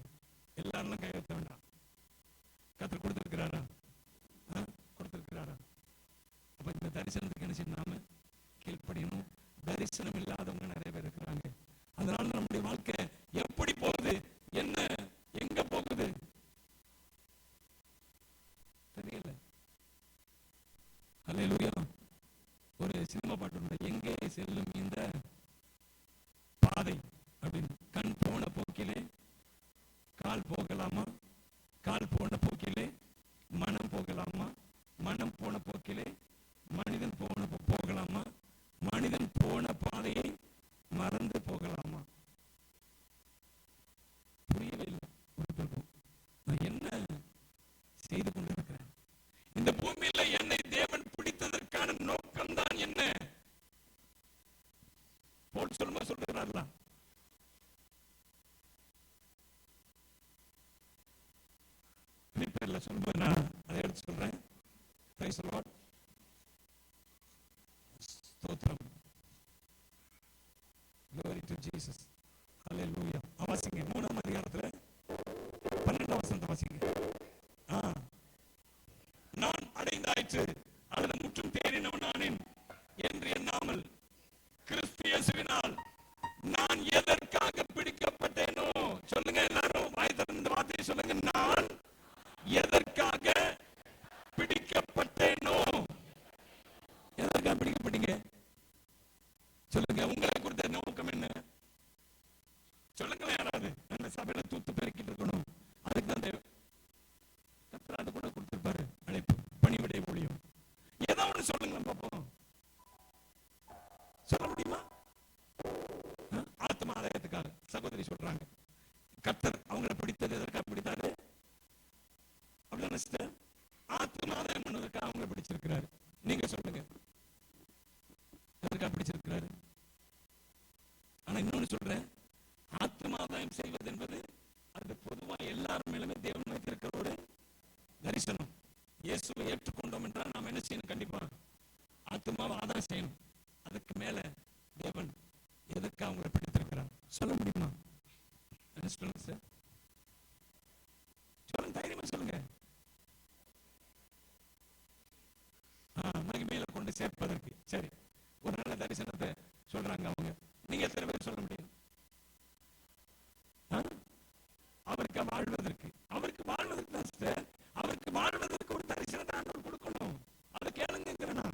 எல்லாரும் கை வைத்த வேண்டாம். கர்த்தர் கொடுத்திருக்கிறாரா? கொடுத்திருக்கிறாரா? அப்ப இந்த தரிசனத்துக்கு என்ன செய்யணும்? நாம கீழ்ப்படியணும். தரிசனம் இல்லாதவங்க நிறைய பேர் இருக்கிறாங்க. அதனால நம்முடைய வாழ்க்கை எப்படி போகுது, என்ன எங்க போகுது தெரியல. அல்லேலூயா. ஒரு சினிமா பாட்டு, எங்கே செல்லும் இந்த பாதை அப்படின்னு. கண் போன போக்கிலே கால் போகலாமா, கால் போன போக்கிலே மனம் போகலாமா, மனம் போன போக்கிலே மனிதன் போகலாமா, மனிதன் போன பாதையை மறந்து போகலாமா? புரியவே இல்லை ஒருத்தருக்கும். நான் என்ன செய்து கொண்டிருக்கிறேன்? இந்த பூமியில என்னை தேவன் பிடித்ததற்கான நோக்கம் தான் என்ன? போல் சொல்லுகிறார்களா? பேர்ல சொல்லும்போது நான் அதை எடுத்து சொல்றேன். Praise the Lord. ஸ்தோத்திரம். Glory to Jesus. Hallelujah. வாசிங்க 3ஆம் அதிகாரத்துல 12ஆம் வசனத்தை வாசிங்க. நான் அடைந்தாயிற்று, அதில் முற்றும் தேறினவன் நானேன் என்று எண்ணாமல் கிறிஸ்து இயேசுவினால் நான் எதற்காக பிடிக்கப்பட்டேனோ. சொல்லுங்க எல்லாரும், வாய் திறந்து வார்த்தையை சொல்லுங்க. நான் எதற்காக பிடிக்கப்பட்டேனோ. எதற்காக பிடிக்கப்பட்டீங்க? சொல்லுங்க. உங்களை குறித்த நோக்கம் என்ன? சொல்லுங்களேன் யாராவது. அந்த சபையில தூத்து பெருக்கிட்டு இருக்கணும், அதுக்கு தான் கர்த்தர் கூட கொடுத்திருப்பாரு அழைப்பு, பணிவிடை ஊழியம். ஏதாவது ஒண்ணு சொல்லுங்களேன் பாப்போம். சொல்ல முடியுமா? ஆத்ம ஆதாயத்துக்காக சகோதரி சொல்றாங்க. கர்த்தர் அவங்களை பிடித்தது எதற்காக பிடித்தாரு? அப்படின்னா சிஸ்டர், ஆத்ம ஆதாயம் பண்ணதுக்காக அவங்களை பிடிச்சிருக்கிறாரு. நீங்க சொல்லுங்க, எதற்காக பிடிச்சிருக்கிறாரு? ஆனா இன்னொன்னு சொல்றேன், ஆத்ம ஆதாயம் செய்வது என்பது அது பொதுவா எல்லாரும் மேலுமே தேவன் வைத்திருக்கிற ஒரு தரிசனம். இயேசுவை ஏற்றுக்கொண்டோம் என்றால் நாம் என்ன செய்யணும்? கண்டிப்பா ஆத்மாவை ஆதாயம் செய்யணும். அதுக்கு மேல தேவன் எதுக்கு அவங்களை பிடித்திருக்கிறார் சொல்ல முடியுமா? சொல்லுங்க சார், சொல்லுங்க, தைரியமா சொல்லுங்க. மகிமையில கொண்டு சேர்ப்பதற்கு. சரி, ஒரு நல்ல தரிசனத்தை சொல்றாங்க அவங்க. நீங்க எத்தனை பேர் சொல்ல முடியும்? அவருக்கு வாழ்வதற்கு, அவருக்கு வாழ்வதற்கு தான், அவருக்கு வாழ்வதற்கு ஒரு தரிசனத்தை ஆண்டவர் கொடுக்கணும். அதை கேளுங்கிறேன்னா,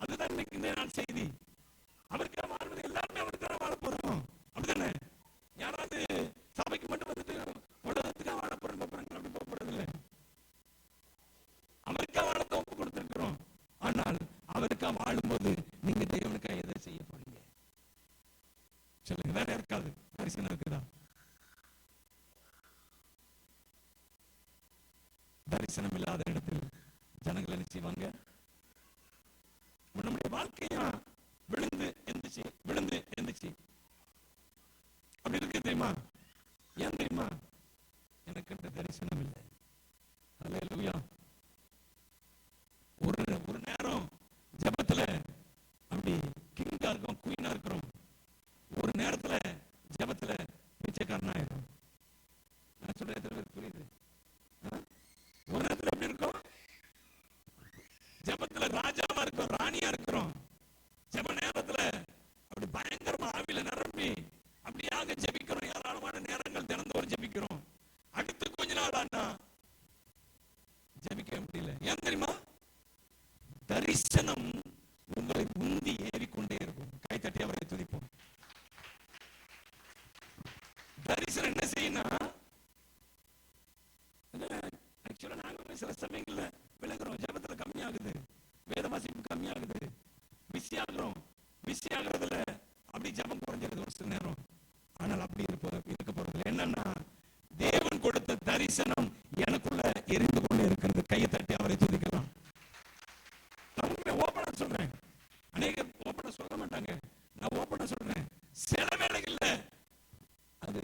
அதுதான் இன்னைக்கு இந்த நாள் செய்தி. அவருக்கு வாழ்வது, எல்லாருமே அவருக்கு வாழ போறோம். அப்படித்தானே? யாராவது சபைக்கு மட்டும் வந்துட்டு உலகத்துக்காக வாழ போறோம் அப்படி போறதில்லை. அவருக்காக வாழத்தை ஒப்பு கொடுத்திருக்கிறோம். ஆனால் அவருக்காக வாழும்போது நீங்க தேவனுக்காக எதை செய்ய போறீங்க? சொல்லுங்க. வேற இருக்காது, தரிசனம் இருக்குதா? தரிசனம் இல்லாத இடத்தில் ஜனங்கள் என்ன செய்வாங்க? நம்முடைய வாழ்க்கையா விழுந்து எந்திரிச்சு விழுந்து எந்திரிச்சு அப்படி இருக்கு தெரியுமா? ஏன் தெரியுமா? எனக்கு இந்த தரிசனம் இல்லை. அல்லேலூயா. ஒரு நேரம் ஜபத்துல அப்படி கிங்கா இருக்கும், குயினா இருக்கிறோம். ஒரு நேரத்துல ஜபத்துல பிச்சைக்காரனா இருக்கும். தரிசனம் என்ன செய்யணும்? ஆக்சுவலா நாங்களுமே சில சமயங்கள்ல விளங்குறோம், ஜபத்துல கம்மியாகுது, வேத வாசிப்பு கம்மியாகுது, பிஸி ஆகுறோம். பிஸி ஆகுறதுல அப்படி ஜபம் குறைஞ்சிருது ஒரு சில நேரம். ஆனால் அப்படி இருக்க போறது என்னன்னா, தேவன் கொடுத்த தரிசனம் எனக்குள்ள எரிந்து கொண்டு இருக்கிறது. கையை தட்டி அவரை துதிக்கலாம். நான் ஓப்பனா சொல்றேன், அநேகர் ஓப்பனா சொல்ல மாட்டாங்க, நான் ஓப்பனா சொல்றேன். சில வேளைகள்ல அது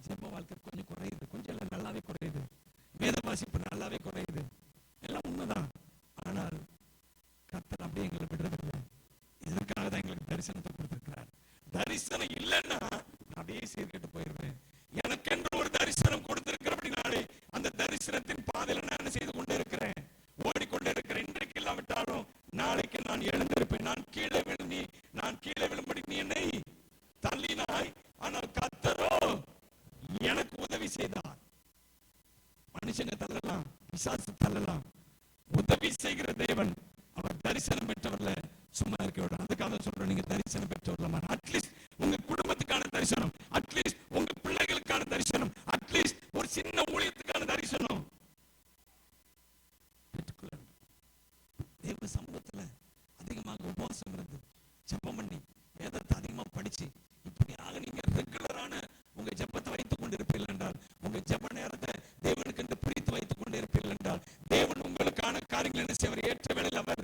ஜெப வாழ்க்கை கொஞ்சம் குறையுது, கொஞ்சம் நல்லாவே குறையுது, வேத வாசிப்பு நல்லாவே குறையுது, எல்லாம் உண்மைதான். ஆனால் கர்த்தர் அப்படியே எங்களை விடுறதில்லை. இதற்காக தான் எங்களுக்கு தரிசனத்தை கொடுத்திருக்கிறார். தரிசனம் இல்லைன்னா அப்படியே சீர்கெட்டு போயிருவேன். எனக்கென்று ஒரு தரிசனம் கொடுத்திருக்கிறபடினாலே அந்த தரிசனத்தின் பாதையில நான் என்ன செய்து கொண்டே இருக்கிறேன், ஓடிக்கொண்டே இருக்கிறேன். இன்றைக்கு இல்லாவிட்டாலும் நாளைக்கு நான் எழுந்திருப்பேன். நான் கீழே விழும்படி நீ என்னை தள்ளினாய், ஆனால் கர்த்தரோ எனக்கு உதவி செய்தார். மனுஷங்க தள்ளலாம், பிசாசு தள்ளலாம், உதவி செய்கிற தேவன் அவர் தரிசனம் பெற்றவர்ல சும்மா இருக்க விட. அதுக்காக சொல்றேன், நீங்க தரிசனம் பெற்றவர்ல அட்லீஸ்ட் உங்க குடும்பத்துக்கான தரிசனம், அட்லீஸ்ட் உங்க பிள்ளைகளுக்கான தரிசனம், அட்லீஸ்ட் ஒரு சின்ன ஊழியத்துக்கான தரிசனம் தேவ சமூகத்துல அதிகமாக உபவாசம் இருந்து ஜெபம் பண்ணி வேதத்தை அதிகமா படிச்சு இப்படியாக நீங்க ரெகுலரான உங்க ஜெபத்தை வைத்துக் கொண்டிருப்பீர்கள் என்றால், உங்க ஜெப நேரத்தை தேவனுக்கு என்று பிரித்து வைத்துக் கொண்டிருப்பீர்கள் என்றால், தேவன் உங்களுக்கான காரியங்கள் என்ன செய்வார்? ஏற்ற வேளையில் அவர்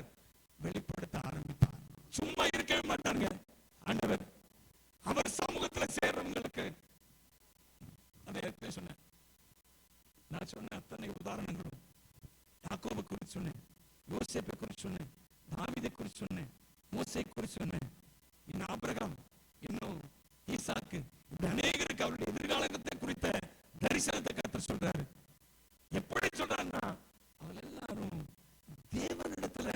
வெளிப்படுத்த ஆரம்பிப்பார். சும்மா இருக்கவே மாட்டாங்க ஆண்டவர். அவர் சமூகத்துல சேர்றவங்களுக்கு அதை சொன்னேன். நான் சொன்ன அத்தனை உதாரணங்களும் யாக்கோபை குறித்து சொன்னேன், யோசேப்பை குறித்து சொன்னேன், தாவீதை குறித்து சொன்னேன், மோசே குறித்து சொன்னேன், இன்னும் ஆபிரகாம், இன்னும் ஈசாக்கு, இப்படி அநேகருக்கு அவருடைய எதிர்காலத்தை குறித்த தரிசனத்தை கர்த்தர் சொல்றாரு. எப்படி சொல்றாருன்னா, அவர்கள் எல்லாரும் தேவனிடத்துல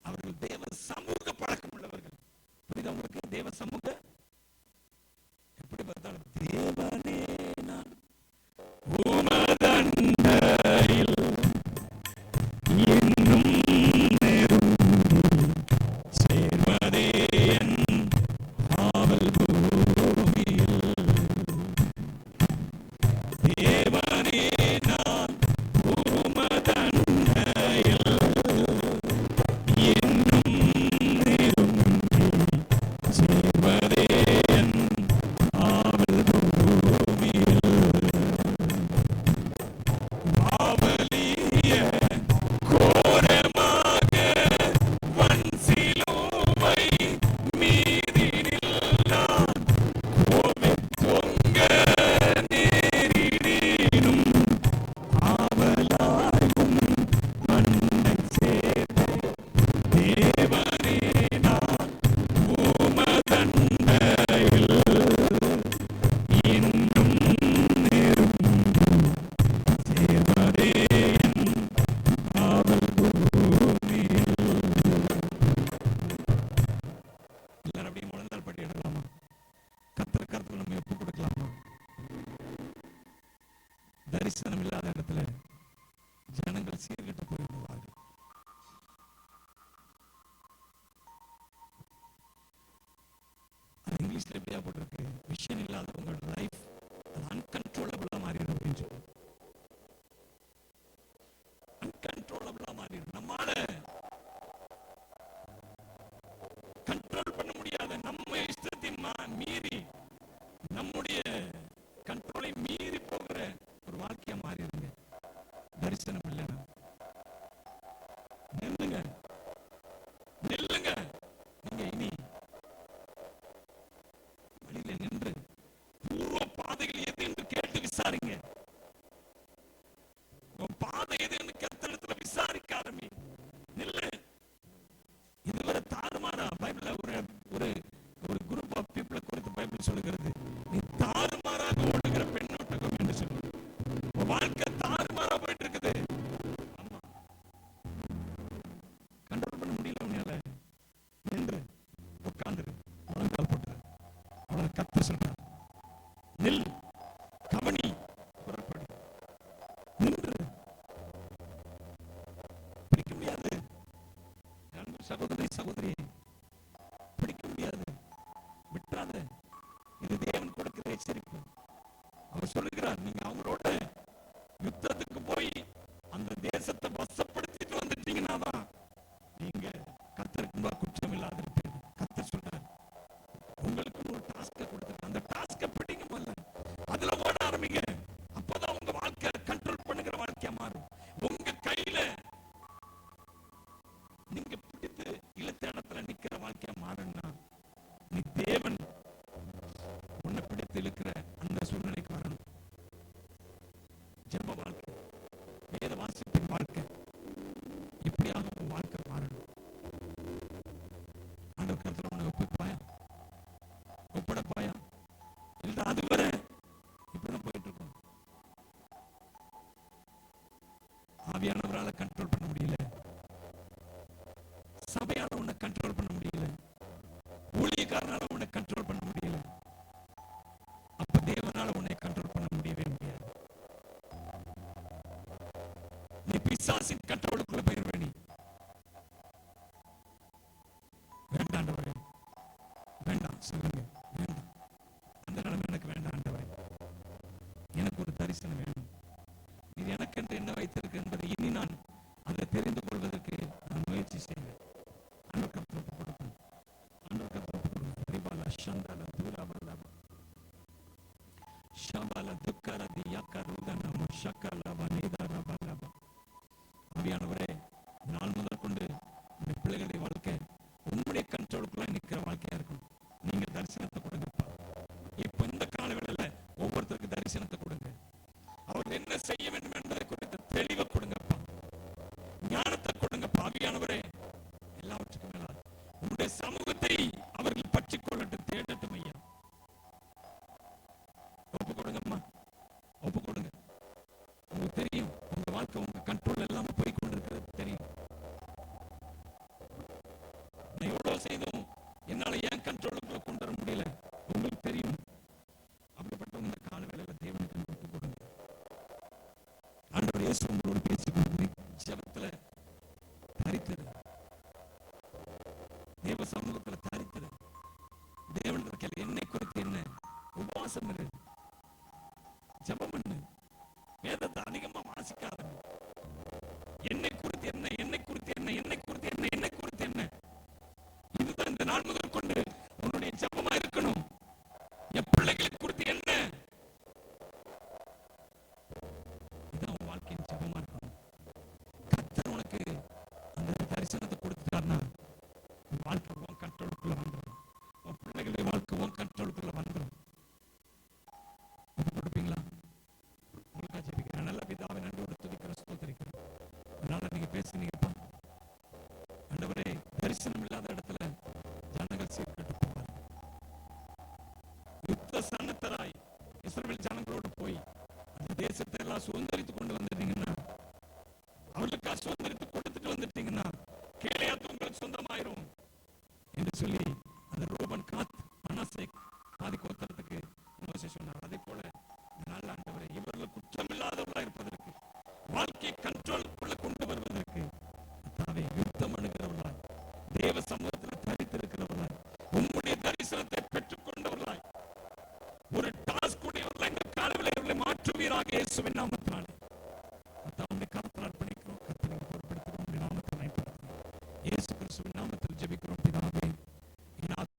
அவர்கள் தேவ சமூக பழக்கம் உள்ளவர்கள். புரியுதா உங்களுக்கு? தேவ சமூக எப்படி பார்த்தாலும் தேவனே நான் உமதண்டையில் இன்னும் நெருங்கி சேர்வதே என் ஆவல் பூமியில். தேவனே நான் உமதண்டையில் இன்னும் நெருங்கி சேர்வதே என் ஆவல் பூமியில். மாவலிய கோரமாக வன்சிலுவை மீதினில் நான் கோபித்துங்க நேரிடினும் ஆவலாயும் மண்ணை சேர்த்து தேவனே நான் உமதண்டையில் இன்னும் நெருங்கி சேர்வதே என் ஆவல் பூமியில். எல்லாரும் அப்படியே முழந்தால் பட்டி எடுக்கலாமா? கர்த்தருக்கு நம்ம ஒப்பு கொடுக்கலாமா? தரிசனம் இல்லாத இடத்துல ஜனங்கள் சீர்கெட்டு போய்விடுவார்கள். அது இங்கிலீஷ்ல எப்படியா போட்டிருக்கு, விஷன் இல்லாத உங்களோட லைஃப் அது அன்கன்ட்ரோலபிளா மாறிடும் அப்படின்னு சொல்லி. அன்கன்ட்ரோலபிளா மாறிடும். நம்மால கண்ட்ரோல் பண்ண முடியாத, நம்ம இஷ்டத்தை மீறி, நம்முடைய கண்ட்ரோலை மீறி போகிற ஒரு வாழ்க்கையா மாறிடுங்க. தரிசனம் இல்லைன்னா நில்லுங்க, நில்லுங்க. நீங்க இனி வழியில நின்று பூர்வ பாதைகள் எது என்று கேட்டு விசாரிங்க. பாதை எது என்று கர்த்தரிடத்துல விசாரிக்க ஆரம்பி. நில்லு. இதுவரை தாறுமாறா பைபிள்ல ஒரு குரூப் ஆஃப் பீப்புளை குறித்து பைபிள் சொல்லுகிறது, நீ தாறுமாறாக ஓடுகிற பெண்ணோட்டகம் என்று சொல்லு. வாழ்க்கை தாறுமாறா போயிட்டு இருக்குது. ஆமா, கண்ட்ரோல் பண்ண முடியல உன்னால. நின்று உட்கார்ந்து முழங்கால் போட்டு அவளை கத்த சொல்றார், நில், கவனி, புறப்படு, நின்று. பிடிக்க முடியாது சகோதரி, சகோதரி, பிடிக்க முடியாது. விட்டுறாத. இது தேவன் கொடுக்கிற எச்சரிப்பு. அவர் சொல்லுகிறார், நீங்க அவங்களோட யுத்தத்துக்கு போய் அந்த தேசத்தை வசப்படுத்திட்டு வந்துட்டீங்கன்னா தான் நீங்க கர்த்தருக்கு முன்பாக குற்றம் இல்லாத இருப்பீங்க. கர்த்தர் சொல்றார், உங்களுக்கு ஒரு டாஸ்க் கொடுத்திருக்கேன், அந்த டாஸ்கை பிடிங்க முதல்ல, அதுல ஓட ஆரம்பிங்க. அப்பதான் உங்க வாழ்க்கை கண்ட்ரோல் பண்ணுகிற வாழ்க்கையா மாறும். உங்க கையில நீங்க பிடித்து இழுத்த இடத்துல நிக்கிற வாழ்க்கையா மாறும்னா நீ தேவன் உன்னை பிடித்து இழுக்கிற அந்த சூழ்நிலைக்கு வரணும். ஜெப வாழ்க்கை, வேத வாசிப்பின் வாழ்க்கை, இப்படியாக உன் வாழ்க்கை மாறணும். ஆண்டவர் கர்த்தர் உன்னை ஒப்புப்பாயா, ஒப்படைப்பாயா? இல்லை அதுவரை இப்படிதான் போயிட்டு இருக்கும். ஆவியானவரால கண்ட்ரோல் பண்ண முடியல, சபையால உன்னை கண்ட்ரோல் பண்ண முடியல, ஊழியக்காரனால உன்னை கண்ட்ரோல் பண்ண முடியல, அப்ப தேவனால உன்னை கண்ட்ரோல் பண்ண முடியவே முடியாது. நீ பிசாசின் கண்ட்ரோலுக்குள்ள போயிருவே. நீ வேண்டாண்டவரே, வேண்டாம் சொல்லுங்க, வேண்டாம், அந்த நிலைமை எனக்கு வேண்டாம் ஆண்டவரே, எனக்கு ஒரு தரிசனம் வேணும், இது எனக்கென்று என்ன வைத்திருக்கு என்பதை இனி நான் அதை தெரிந்து கொள்வதற்கு நான் முயற்சி செய்வேன். ஆண்டவர் கர்த்தர் கொடுக்கணும், ஆண்டவர் கர்த்தர் கொடுக்கணும். ரிபாலா ஷந்தால தூராபலா ஷபால துக்கரதி யக்கருதன முஷக்கல வனிதர பலப. ஆவியானவரே, நாள் முதல் கொண்டு இந்த பிள்ளைகளுடைய வாழ்க்கை உங்களுடைய கண்ட்ரோலுக்குள்ள நிற்கிற வாழ்க்கையா இருக்கணும். நீங்க தரிசனத்தை கொடுங்கப்பா. இப்ப இந்த காலவேளையில ஒவ்வொருத்தருக்கு தரிசனத்தை கொடுங்க. அவர் என்ன செய்ய வேண்டும் என்பதை குறித்து தெளிவை கொடுங்கப்பா, ஞானத்தை கொடுங்கப்பா. ஆவியானவரே, எல்லாவற்றுக்கும் மேலாக உங்களுடைய சமூகத்தை அவர்கள் பற்றிக் கொள்ளட்டும், தேடட்டும் ஐயா. ஒப்பு கொடுங்கம்மா, ஒப்பு கொடுங்க. உங்களுக்கு தெரியும் உங்க வாழ்க்கை உங்க கண்ட்ரோல் எல்லாம் போய் கொண்டிருக்கிறது தெரியும். நான் எவ்வளவு செய்தும் என்னால ஏன் கண்ட்ரோலுக்குள்ள கொண்டு வர முடியல உங்களுக்கு தெரியும். அப்படிப்பட்ட இந்த கால வேளையில தேவனுக்கு ஒப்பு கொடுங்க. ஆண்டவர் இயேசு உங்களோடு பேசிக்கொண்டு ஜெபத்துல தரித்திரு, தேவ சமூகத்துல தரித்திரு. தேவனிடத்தில் என்னை குறித்து என்ன, உபவாசம் இரு, ஜெபம் பண்ணு, வேதத்தை அதிகமா வாசிக்காத. என்னை குறித்து என்ன, என்னை குறித்து என்ன, என்னை குறித்து என்ன, என்னை குறித்து என்ன, இதுதான் இந்த நாள் முதல் கொண்டு உன்னுடைய ஜெபமா இருக்கணும். என் பிள்ளைகளை குறித்து என்ன, இதான் உன் வாழ்க்கையின் ஜெபமா இருக்கணும். கர்த்தர் உனக்கு அந்த தரிசனத்தை கொடுத்துட்டாருன்னா உன் வாழ்க்கை உன் கண்ட்ரோலுக்குள்ள வந்துடும், உன் பிள்ளைகளுடைய வாழ்க்கை உன் கண்ட்ரோலுக்குள்ள வந்துடும். கொடுப்பீங்களா? உங்களுக்கா ஜெபிக்கிறேன். நல்ல பிதாவை நன்றியோடு துதிக்கிறேன், ஸ்தோத்திரிக்கிறேன். அதனால நீங்க பேசுனீங்கப்பா. ஆண்டவரே, தரிசனம் இல்லாத இடத்துல ஜனங்கள் சீர்கெட்டு போவாங்க. யுத்த சன்னத்தராய் இஸ்ரவேல் ஜனங்களோடு போய் அந்த தேசத்தை எல்லாம் சுதந்திரித்து கொண்டு வந்துட்டீங்கன்னா, அவர்களுக்கு சுதந்திரித்து கொடுத்துட்டு வந்துட்டீங்கன்னா, கீலேயாத் உங்களுக்கு சொந்தமாயிரும் என்று சொல்லி அந்த ரூபன், காத், மனாசே பாதி கோத்திரத்துக்கு மோசே சொன்னார். அதே போல நல்ல ஆண்டவரே, இவர்கள் குற்றமில்லாதவர்களாக இருப்பதற்கு, வாழ்க்கையை கண்ட்ரோலுக்குள்ள கொண்டு வருவதற்கு தாவே யுத்தம் அணுகிறவர்களாய், தேவ சமூகத்தில் தரித்திருக்கிறவர்களாய், உம்முடைய தரிசனத்தை பெற்றுக் கொண்டவர்களாய், ஒரு டாஸ்க் உடையவர்களாய் இந்த காலவேளையிலே மாற்றுவீராக இயேசுவின் நாமத்தினாலே. கர்த்தாவுடைய கரத்தில் அர்ப்பணிக்கிறோம். கர்த்தரை பொறுப்படுத்துகிறோம், நாமத்தை பயன்படுத்துகிறோம். இயேசு கிறிஸ்துவின் நாமத்தில் ஜெபிக்கிறோம்.